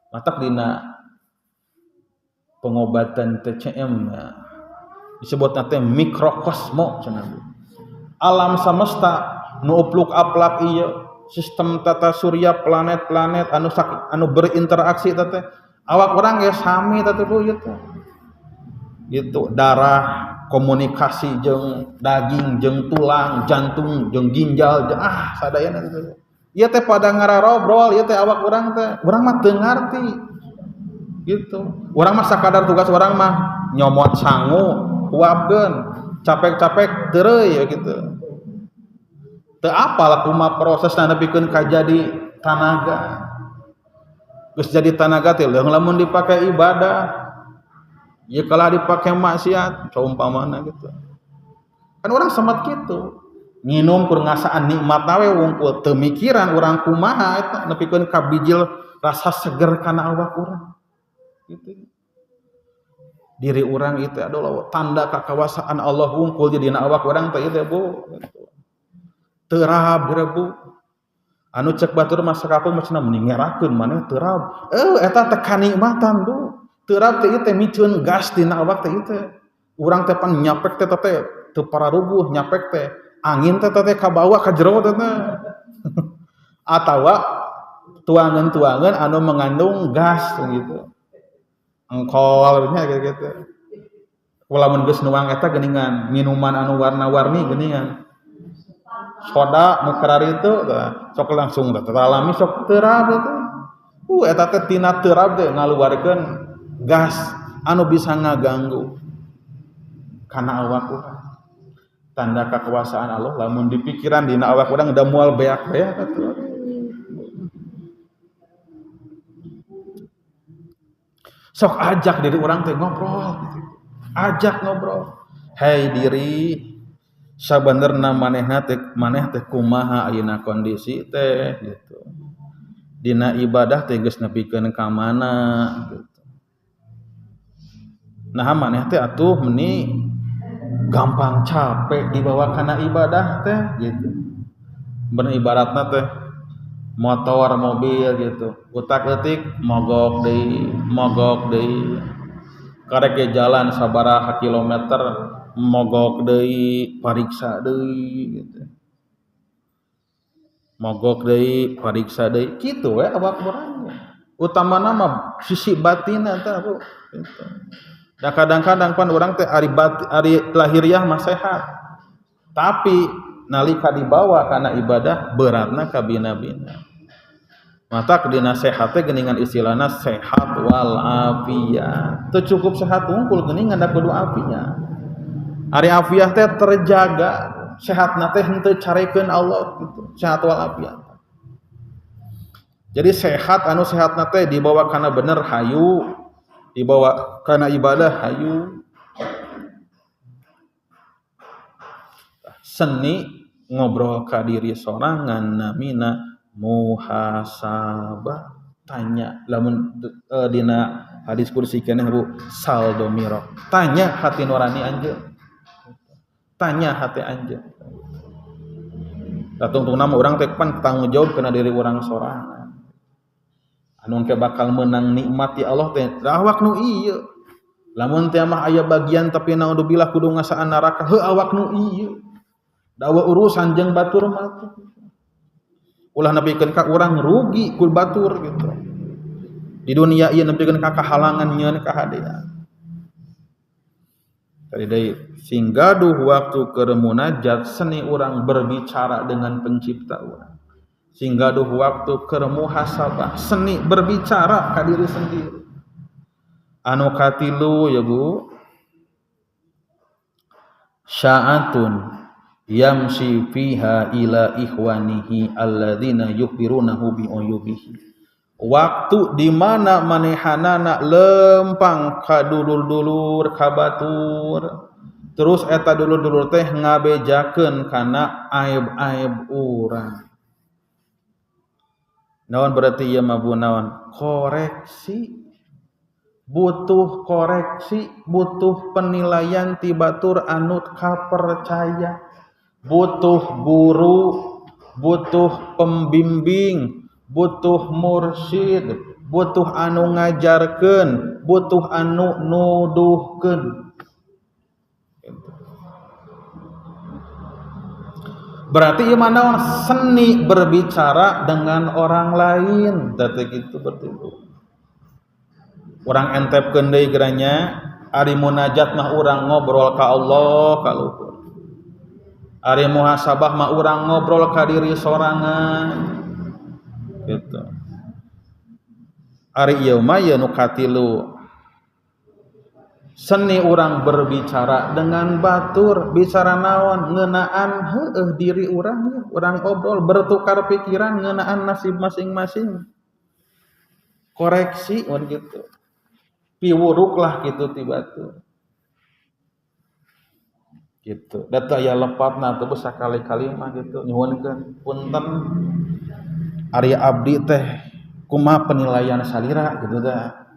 matak dina pengobatan TCM disebutna teh mikrokosmo cenah alam semesta nu upluk aplak ieu sistem tata surya planet-planet anu berinteraksi teh awak urang ge sami teh Bu ieu teh gitu darah komunikasi jeung daging jeung tulang jantung jeung ginjal sadayana gitu ieu teh pada ngararobrol ieu teh awak urang mah teu ngarti gitu urang mah sakadar tugas urang mah nyomot sangu uapkeun capek-capek teureui gitu teu apal kumaha prosesna nepikeun ka jadi tanaga geus jadi tanaga teh lamun dipake ibadah ya kalah dipake maksiat saumpamana gitu kan urang sempat kitu nginum keur ngasaan nikmatna we wungkul teu mikiran urang kumaha eta nepikeun ka bijil rasa seger kana awak urang gitu diri urang itu adalah tanda kekuasaan Allah wungkul di dina awak urang teh ieu Bu gitu. Teu rahab Bu anu cek batur mah sakapeung macana mending ngerakeun maneh teu rahab eta teh kanikmatan Bu teu rahab teh ieu teh miceun gas dina awak teh ieu teh urang teh pan nyapek teh teu pararubuh nyapek teh angin teh ka bawah ka jero teh atawa tuangan-tuangan anu mengandung gas gitu engkol nya gitu lamun geus nuang eta geuningan minuman anu warna-warni geuningan soda nu kararitu sok langsung teralami sok teu rahab teh eta teh tina teu rahab teh ngaluarkeun gas anu bisa ngaganggu kana awak urang tanda kekuasaan Allah lamun di pikiran dina awak urang da moal beak-beak atuh sok ajak diri orang teh ngobrol gitu. Ajak ngobrol hei diri sabenerna maneh teh kumaha ayeuna kondisi teh gitu dina ibadah teh geus nepikeun ka mana gitu nah maneh teh atuh meni gampang capek dibawa kana ibadah teh gitu bener ibaratna teh motor mobil gitu utak-atik mogok deui karek ge jalan sabaraha kilometer mogok deui pariksa deui gitu mogok deui pariksa deui kitu we awak urang utamana mah sisi batinna teh Bu gitu da kadang-kadang pan urang teh ari lahiriah mah sehat tapi nalika dibawa kana ibadah beratna ka bina-bina mata dina sehat teh geuningan istilahna sehat wal afiyah teu cukup sehat unggul geuningan da kudu afiyah ari afiyah teh terjaga sehatna teh henteu carekeun Allah gitu sehat wal afiyah jadi sehat anu sehatna teh dibawa kana bener hayu dibawa kana ibadah hayu seni ngobrol ka diri sorangan namina muhasabah tanya lamun dina hadis kursi keneh Bu saldo mirok tanya hati nurani anjeun Tanya hati anjeun. Da tungtungna mah urang teh pan tanggung jawab kana diri urang sorangan. Anu ke bakal menang nikmat ti Allah teh awak nu ieu. Lamun teh mah aya bagian tapi naudzubillah kudu ngasaan neraka, heuh awak nu ieu. Dawa urusan jeung batur mah. Ulah nepikeun ka urang rugi ku batur gitu. Di dunia ieu nepikeun ka kahalangan nyieun kahadean. Tadi deui singgaduh waktu keur munajat seni urang berbicara dengan pencipta urang. Singgaduh waktu keur muhasabah seni berbicara ka diri sendiri. Anu katilu ya Bu, sya'atun yamshi fiha ila ikhwanihi alladzina yukhbirunahu bi uyubihi. Waktu di mana manehanana lempang ka dulur-dulur ka batur, terus eta dulur-dulur teh ngabejakeun kana aib-aib urang. Naon berarti ieu mah Bu naon? Koreksi. Butuh koreksi, butuh penilaian ti batur anu kapercaya. Butuh guru, butuh pembimbing, butuh mursyid, butuh anu ngajarkeun, butuh anu nuduhkeun. Berarti ieu mah naon? Seni berbicara dengan orang lain. Teh kitu berarti itu. Urang entepkeun deui geranya ari munajat mah urang ngobrol ka Allah ka luhur. Ari muhasabah mah urang ngobrol ka diri sorangan. Gitu. Ari ieu mah ye nu katilu. Seni urang berbicara dengan batur, bicara naon ngeunaan heueuh diri urang, urang obrol bertukar pikiran ngeunaan nasib masing-masing. Koreksi gitu. Piwuruklah gitu ti batur. Gitu. Data aya lepatna teu sakali-kali mah gitu nyuwunkeun punten ari abdi teh kumaha penilaian salira gitu dah.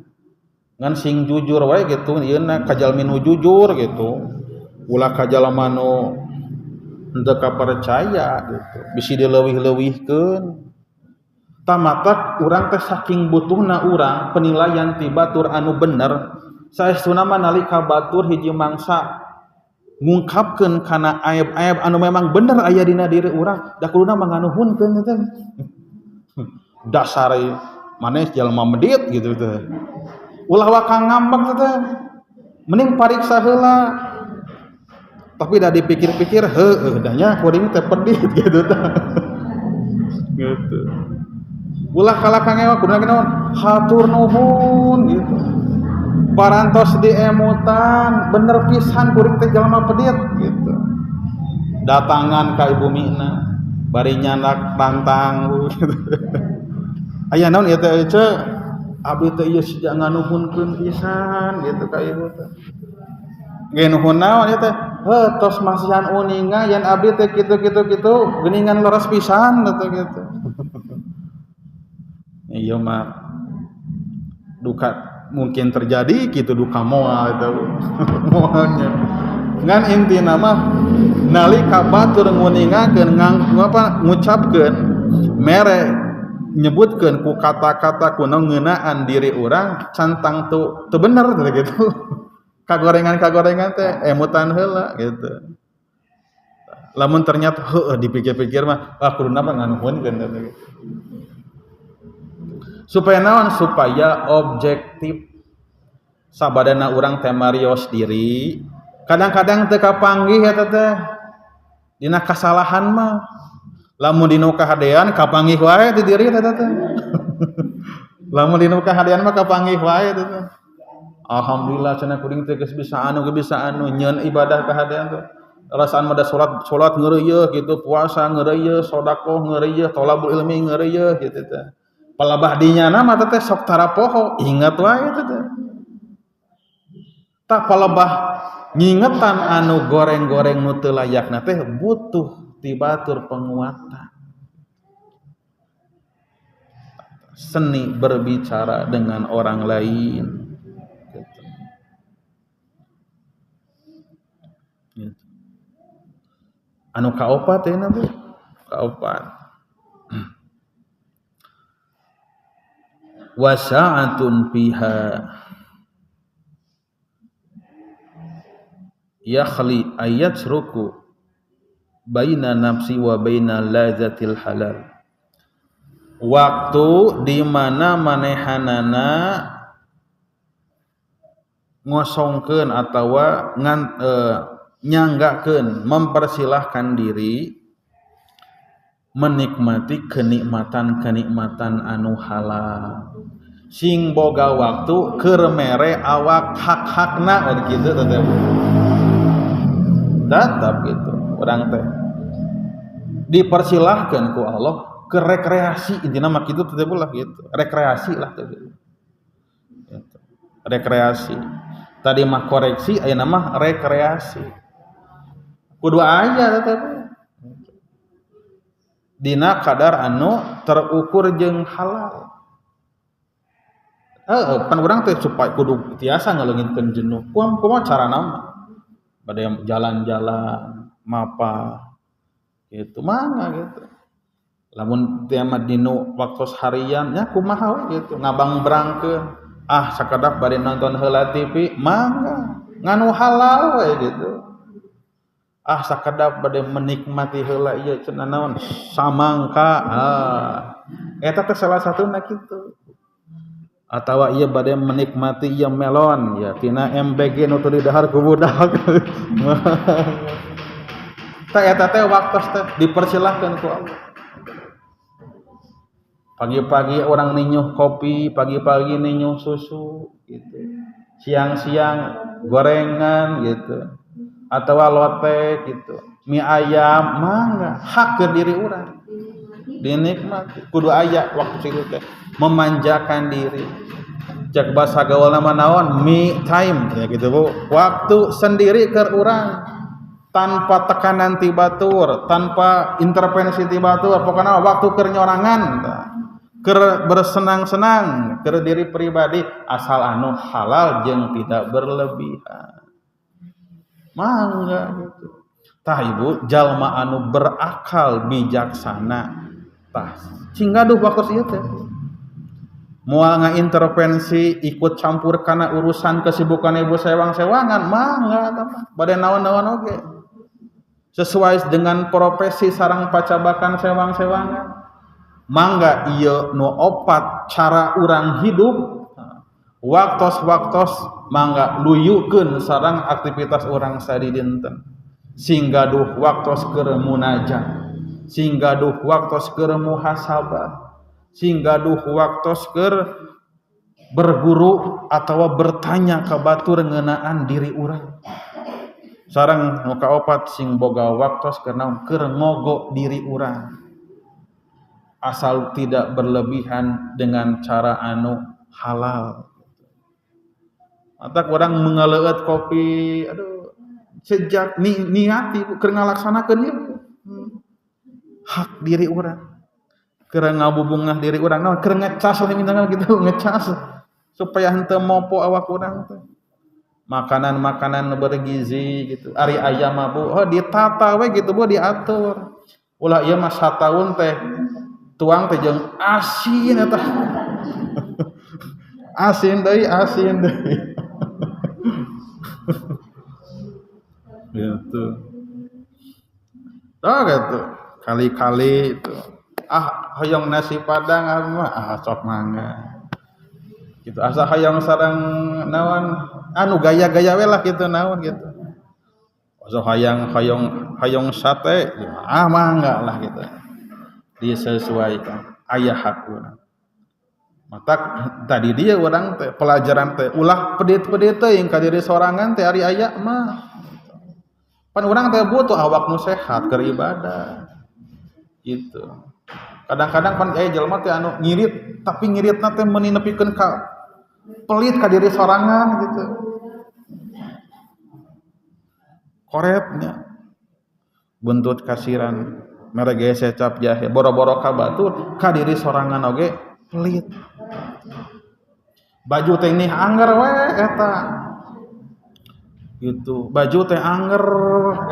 Ngan sing jujur wae gitu ieuna kajalmi nu jujur gitu. Ulah kajalma nu henteu kapercaya gitu. Bisi dileuwih-leuwihkeun. Tamatak urang teh saking butuhna urang penilaian ti batur anu bener saestuna mah nalika batur hiji mangsa ngungkapkeun kana aib-aib anu memang bener aya dina diri urang da kuduna manganuhunkeun teh dasar maneh jalma medit gitu teh ulah wakang ngambek teh mending pariksa heula tapi da dipikir-pikir heueuh da nya kuring teh pedit gitu teh gitu. Ulah kalakang ewa kudu naon hatur nuhun gitu. Parantos diemutan bener pisan kuring teh jalma pedit gitu. Datangan ka ibu Mina bari nyandak tantang gitu. Aya naon ieu teh ce abdi teh ieu sija nganuhunkeun pisan gitu ka ibu teh. Ge nuhun naon ieu teh? Heuh tos masihan uninga yen abdi teh kitu-kitu geuningan leres pisan gitu. Iya mah duka mungkin terjadi gitu duka moal itu moalnya ngan intina mah nalika batur nguningakeun ngucapkeun mere nyebutkeun ku kata-kata kuno ngeunaan diri urang cantang teu bener gitu kagorengan teh emutan heula gitu lamun ternyata heueuh dipikir-pikir mah kuduna mah nganuhunkeun gitu. Supaya naon supaya objektif sabadana urang teh marios diri kadang-kadang teu kapanggih eta teh dina kasalahan mah lamun dina kahadean kapanggih wae ti diri eta teh lamun dina kahadean mah kapanggih wae eta teh alhamdulillah cenah kuring teh geus bisa anu nyieun ibadah kahadean teh rasaan mah da salat ngeureuyeuh gitu puasa ngeureuyeuh sedekah ngeureuyeuh thalabul ilmi ngeureuyeuh gitu teh palabah dinyana mah teh sok tarapoho ingat wae teh tak palabah ngingetan anu goreng-goreng nu teu layakna teh butuh ti batur penguatan seni berbicara dengan orang lain gitu. anu kaopat teh Bu kaopat wasa'atun fiha yakhli ayat ruku baina nafsi wa baina lazatil halal waktu di mana manehanana ngosongkeun atawa nyanggakeun mempersilahkan diri menikmati kenikmatan-kenikmatan anu halal sing boga waktu keur mere awak hak-hakna kitu teh tetap gitu urang teh dipersilahkan ku Allah ke rekreasi intina mah kitu teh ulah gitu rekreasi lah teh gitu rekreasi tadi mah koreksi ayeuna mah rekreasi kudu aya teh dina kadar anu terukur jeung halal pan urang teh supaya kudu tiasa ngaleungitkeun jenuh kumaha carana mah bade jalan-jalan mapa gitu mangga gitu lamun teu mah dinu waktu harian nya kumaha we gitu ngabang berangkeun sakedap bade nonton heula TV mangga nganu halal we gitu sakedap bade menikmati heula ieu cenah naon samangka eta teh salah satuna kitu atawa ieu bade menikmati ieu melon ya tina MBG nu teu didahar ku budak tah eta teh waktos teh dipersilahkeun ku Allah pagi-pagi orang ninyuh kopi pagi-pagi ninyuh susu gitu siang-siang gorengan gitu atawa lotek gitu mie ayam mangga hak ke diri urang dinikmati kudu aya waktu situ teh memanjakan diri cek basa gaul nama naon me time ya gitu Bu waktu sendiri keur urang tanpa tekanan ti batur tanpa intervensi ti batur pokokna waktu keur nyorangan keur bersenang-senang keur diri pribadi asal anu halal jeung tidak berlebihan mangga gitu tah Ibu jalma anu berakal bijaksana tah cing gaduh waktu ieu teh moal ngaintervensi ikut campur kana urusan kesibukan ibu sewang-sewangan mangga tah bade naon-naon oge sesuai dengan profesi sareng pacabakan sewang-sewangan mangga ieu nu opat cara urang hidup waktos-waktos mangga luyukeun sareng aktivitas urang sadidinten sing gaduh waktos keur munajat sing gaduh waktos keur muhasabah sing gaduh waktos keur berguru atawa bertanya ka batur ngeunaan diri urang sareng nu kaopat sing boga waktos keur naon keur ngogo diri urang asal tidak berlebihan dengan cara anu halal atak urang mengaleueut kopi aduh sejak niati keur ngalaksanakeun ieu hak diri urang keur ngabubungah diri urang naon keur ngecas we minangna gitu ngecas supaya henteu mopo awak urang teh makanan-makanan nu bergizi gitu ari aya mah Bu ditata we gitu Bu diatur ulah ieu mah sataun teh tuang teh jeung asin eta asin deui gitu gitu kali-kali itu hoyong nasi padang mah sok mangga gitu asa hoyong sareng naon anu gaya-gaya we lah gitu naon gitu asa hoyong sate mangga lah gitu disesuaikan aya hakuna mata tadi dia urang teh pelajaran teh ulah pedit-pedit teh ka diri sorangan teh ari aya mah pan urang teh butuh awak nu sehat keur ibadah gitu kadang-kadang pan jelema teh anu ngirit tapi ngiritna teh meuni nepikeun ka pelit ka diri sorangan gitu koretnya buntut kasiran mere ge secap jahe boro-boro ka batur ka diri sorangan oge pelit baju teh nih anger we eta gitu baju teh anger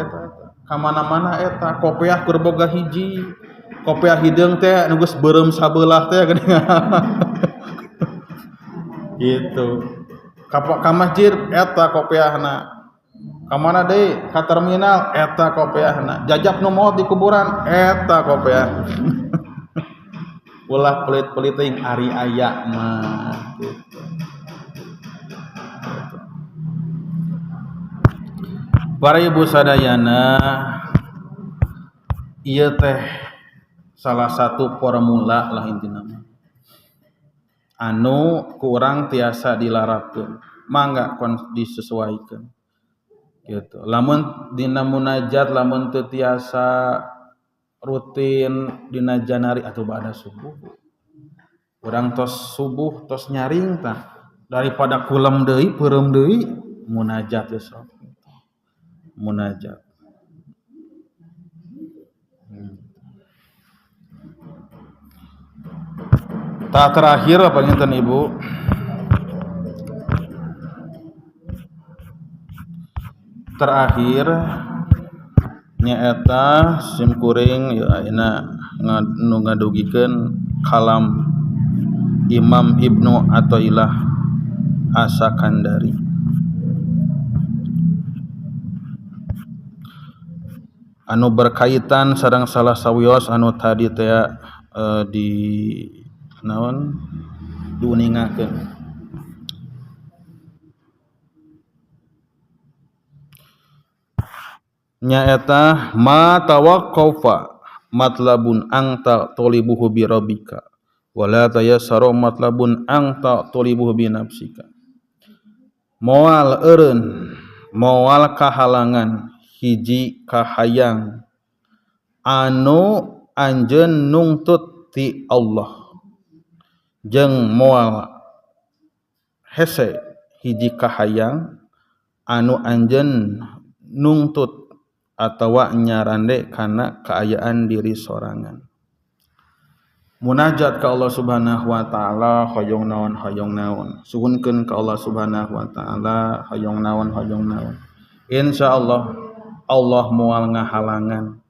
eta ka mana-mana eta kopiah keur boga hiji kopiah hideung teh anu geus beureum sabelah teh geuning gitu ka masjid eta kopiahna ka mana deui ka terminal eta kopiahna jajak nu maot di kuburan eta kopiah ulah pelit-pelit teuing ari aya mah gitu. Para ibu sadayana ieu teh salah satu formula lah intina mah anu ku urang tiasa dilarapkeun mangga kon disesuaikeun gitu. Lamun dina munajat lamun teu tiasa rutin dina janari atau ba'da subuh urang tos subuh tos nyaring tah daripada kulem deui peureum deui munajat geus sok munajat tak terakhir apa ngenten ibu terakhir nyaeta simkuring ya ayeuna nu ngadugikeun kalam Imam Ibnu Athaillah As-Sakandari anu berkaitan sareng salah sawios anu tadi teh di naon diuningakeun nyaeta ma tawaqqafa matlabun anta tolibuhu bi rabbika wala tayassaru matlabun anta tolibuhu bi nafsika moal eureun moal kahalangan hiji kahayang anu anjeun nungtut ti Allah jeung moal hese hiji kahayang anu anjeun nungtut atawa nyarande kana kaayaan diri sorangan munajat ka Allah Subhanahu wa taala hoyong naon suhunkeun ka Allah Subhanahu wa taala hoyong naon insyaallah Allah moal ngahalangan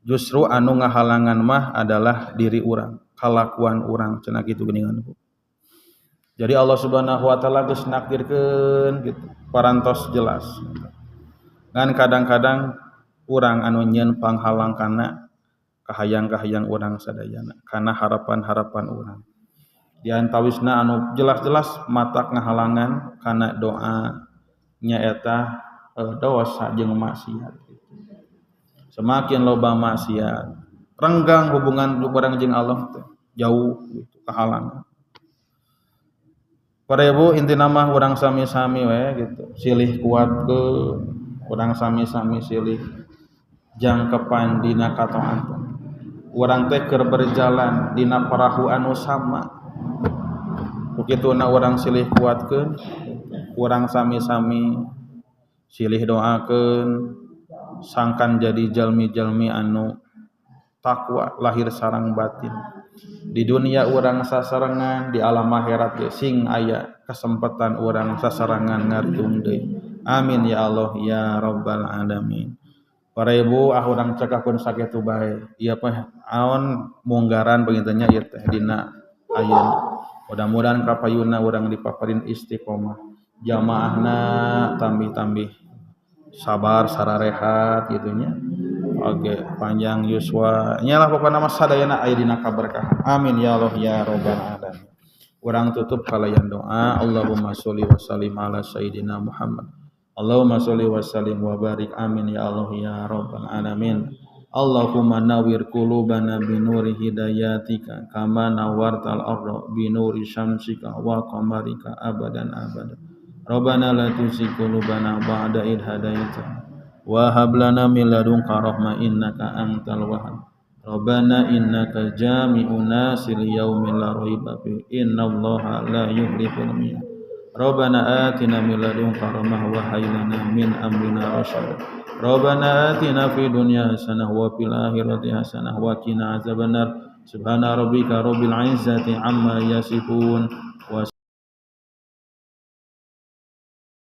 justru anu ngahalangan mah adalah diri urang kalakuan urang cenah kitu geuningan jadi Allah Subhanahu wa taala geus nakdirkeun gitu parantos jelas ngan kadang-kadang urang anu nyieun panghalang kana kahayang-kahayang urang sadayana kana harapan-harapan urang di antawisna anu jelas-jelas matak ngahalangan kana doa nyaeta dosa jeung maksiat semakin loba maksiat renggang hubungan urang jeung Allah jauh gitu kahalangan para ibu intina mah urang sami-sami we gitu silih kuatkeun urang sami-sami silih jangkepan dina kataatan urang teh keur berjalan dina perahu anu sama ukituna urang silih kuatkeun urang sami-sami silih doakeun sangkan jadi jalmi-jalmi anu takwa lahir sareng batin di dunia urang sasarengan di alam akhirat ge sing aya kesempatan urang sasarengan ngariung deui amin ya Allah ya rabbal alamin para ibu urang cekakeun sakitu bae ieu mah aon munggaran begitu nya ieu teh dina ayeuna mudah-mudahan kapayuna urang dipaparin istiqomah jamaahna tambih-tambih sabar sararehat gitunya oge panjang yuswa nyalah pokona mah sadayana aya dina kaberkahan amin ya Allah ya rabbal alamin urang tutup kalayan doa Allahumma sholli wa sallim ala sayidina Muhammad Allahumma sholli wa sallim wa barik amin ya Allah ya rabbal alamin Allahumma nawwir qulubana bi nuri hidayatika kama nawwartal ardha bi nuri syamsika wa qamarika abadan abada Rabbana la tuzigh qulubana ba'da idh hadaitana wa hab lana min ladunka rahmah innaka antal wahhab Rabbana innaka jami'un nasi liyaumin la raiba fihi innallaha la yukhliful mi'ad Rabbana atina min ladunka rahmah wa hayyi lana min amrina rasyada Rabbana atina fid dunya hasanah wa fil akhirati hasanah wa qina azabannar subhana rabbika rabbil izzati amma yasifun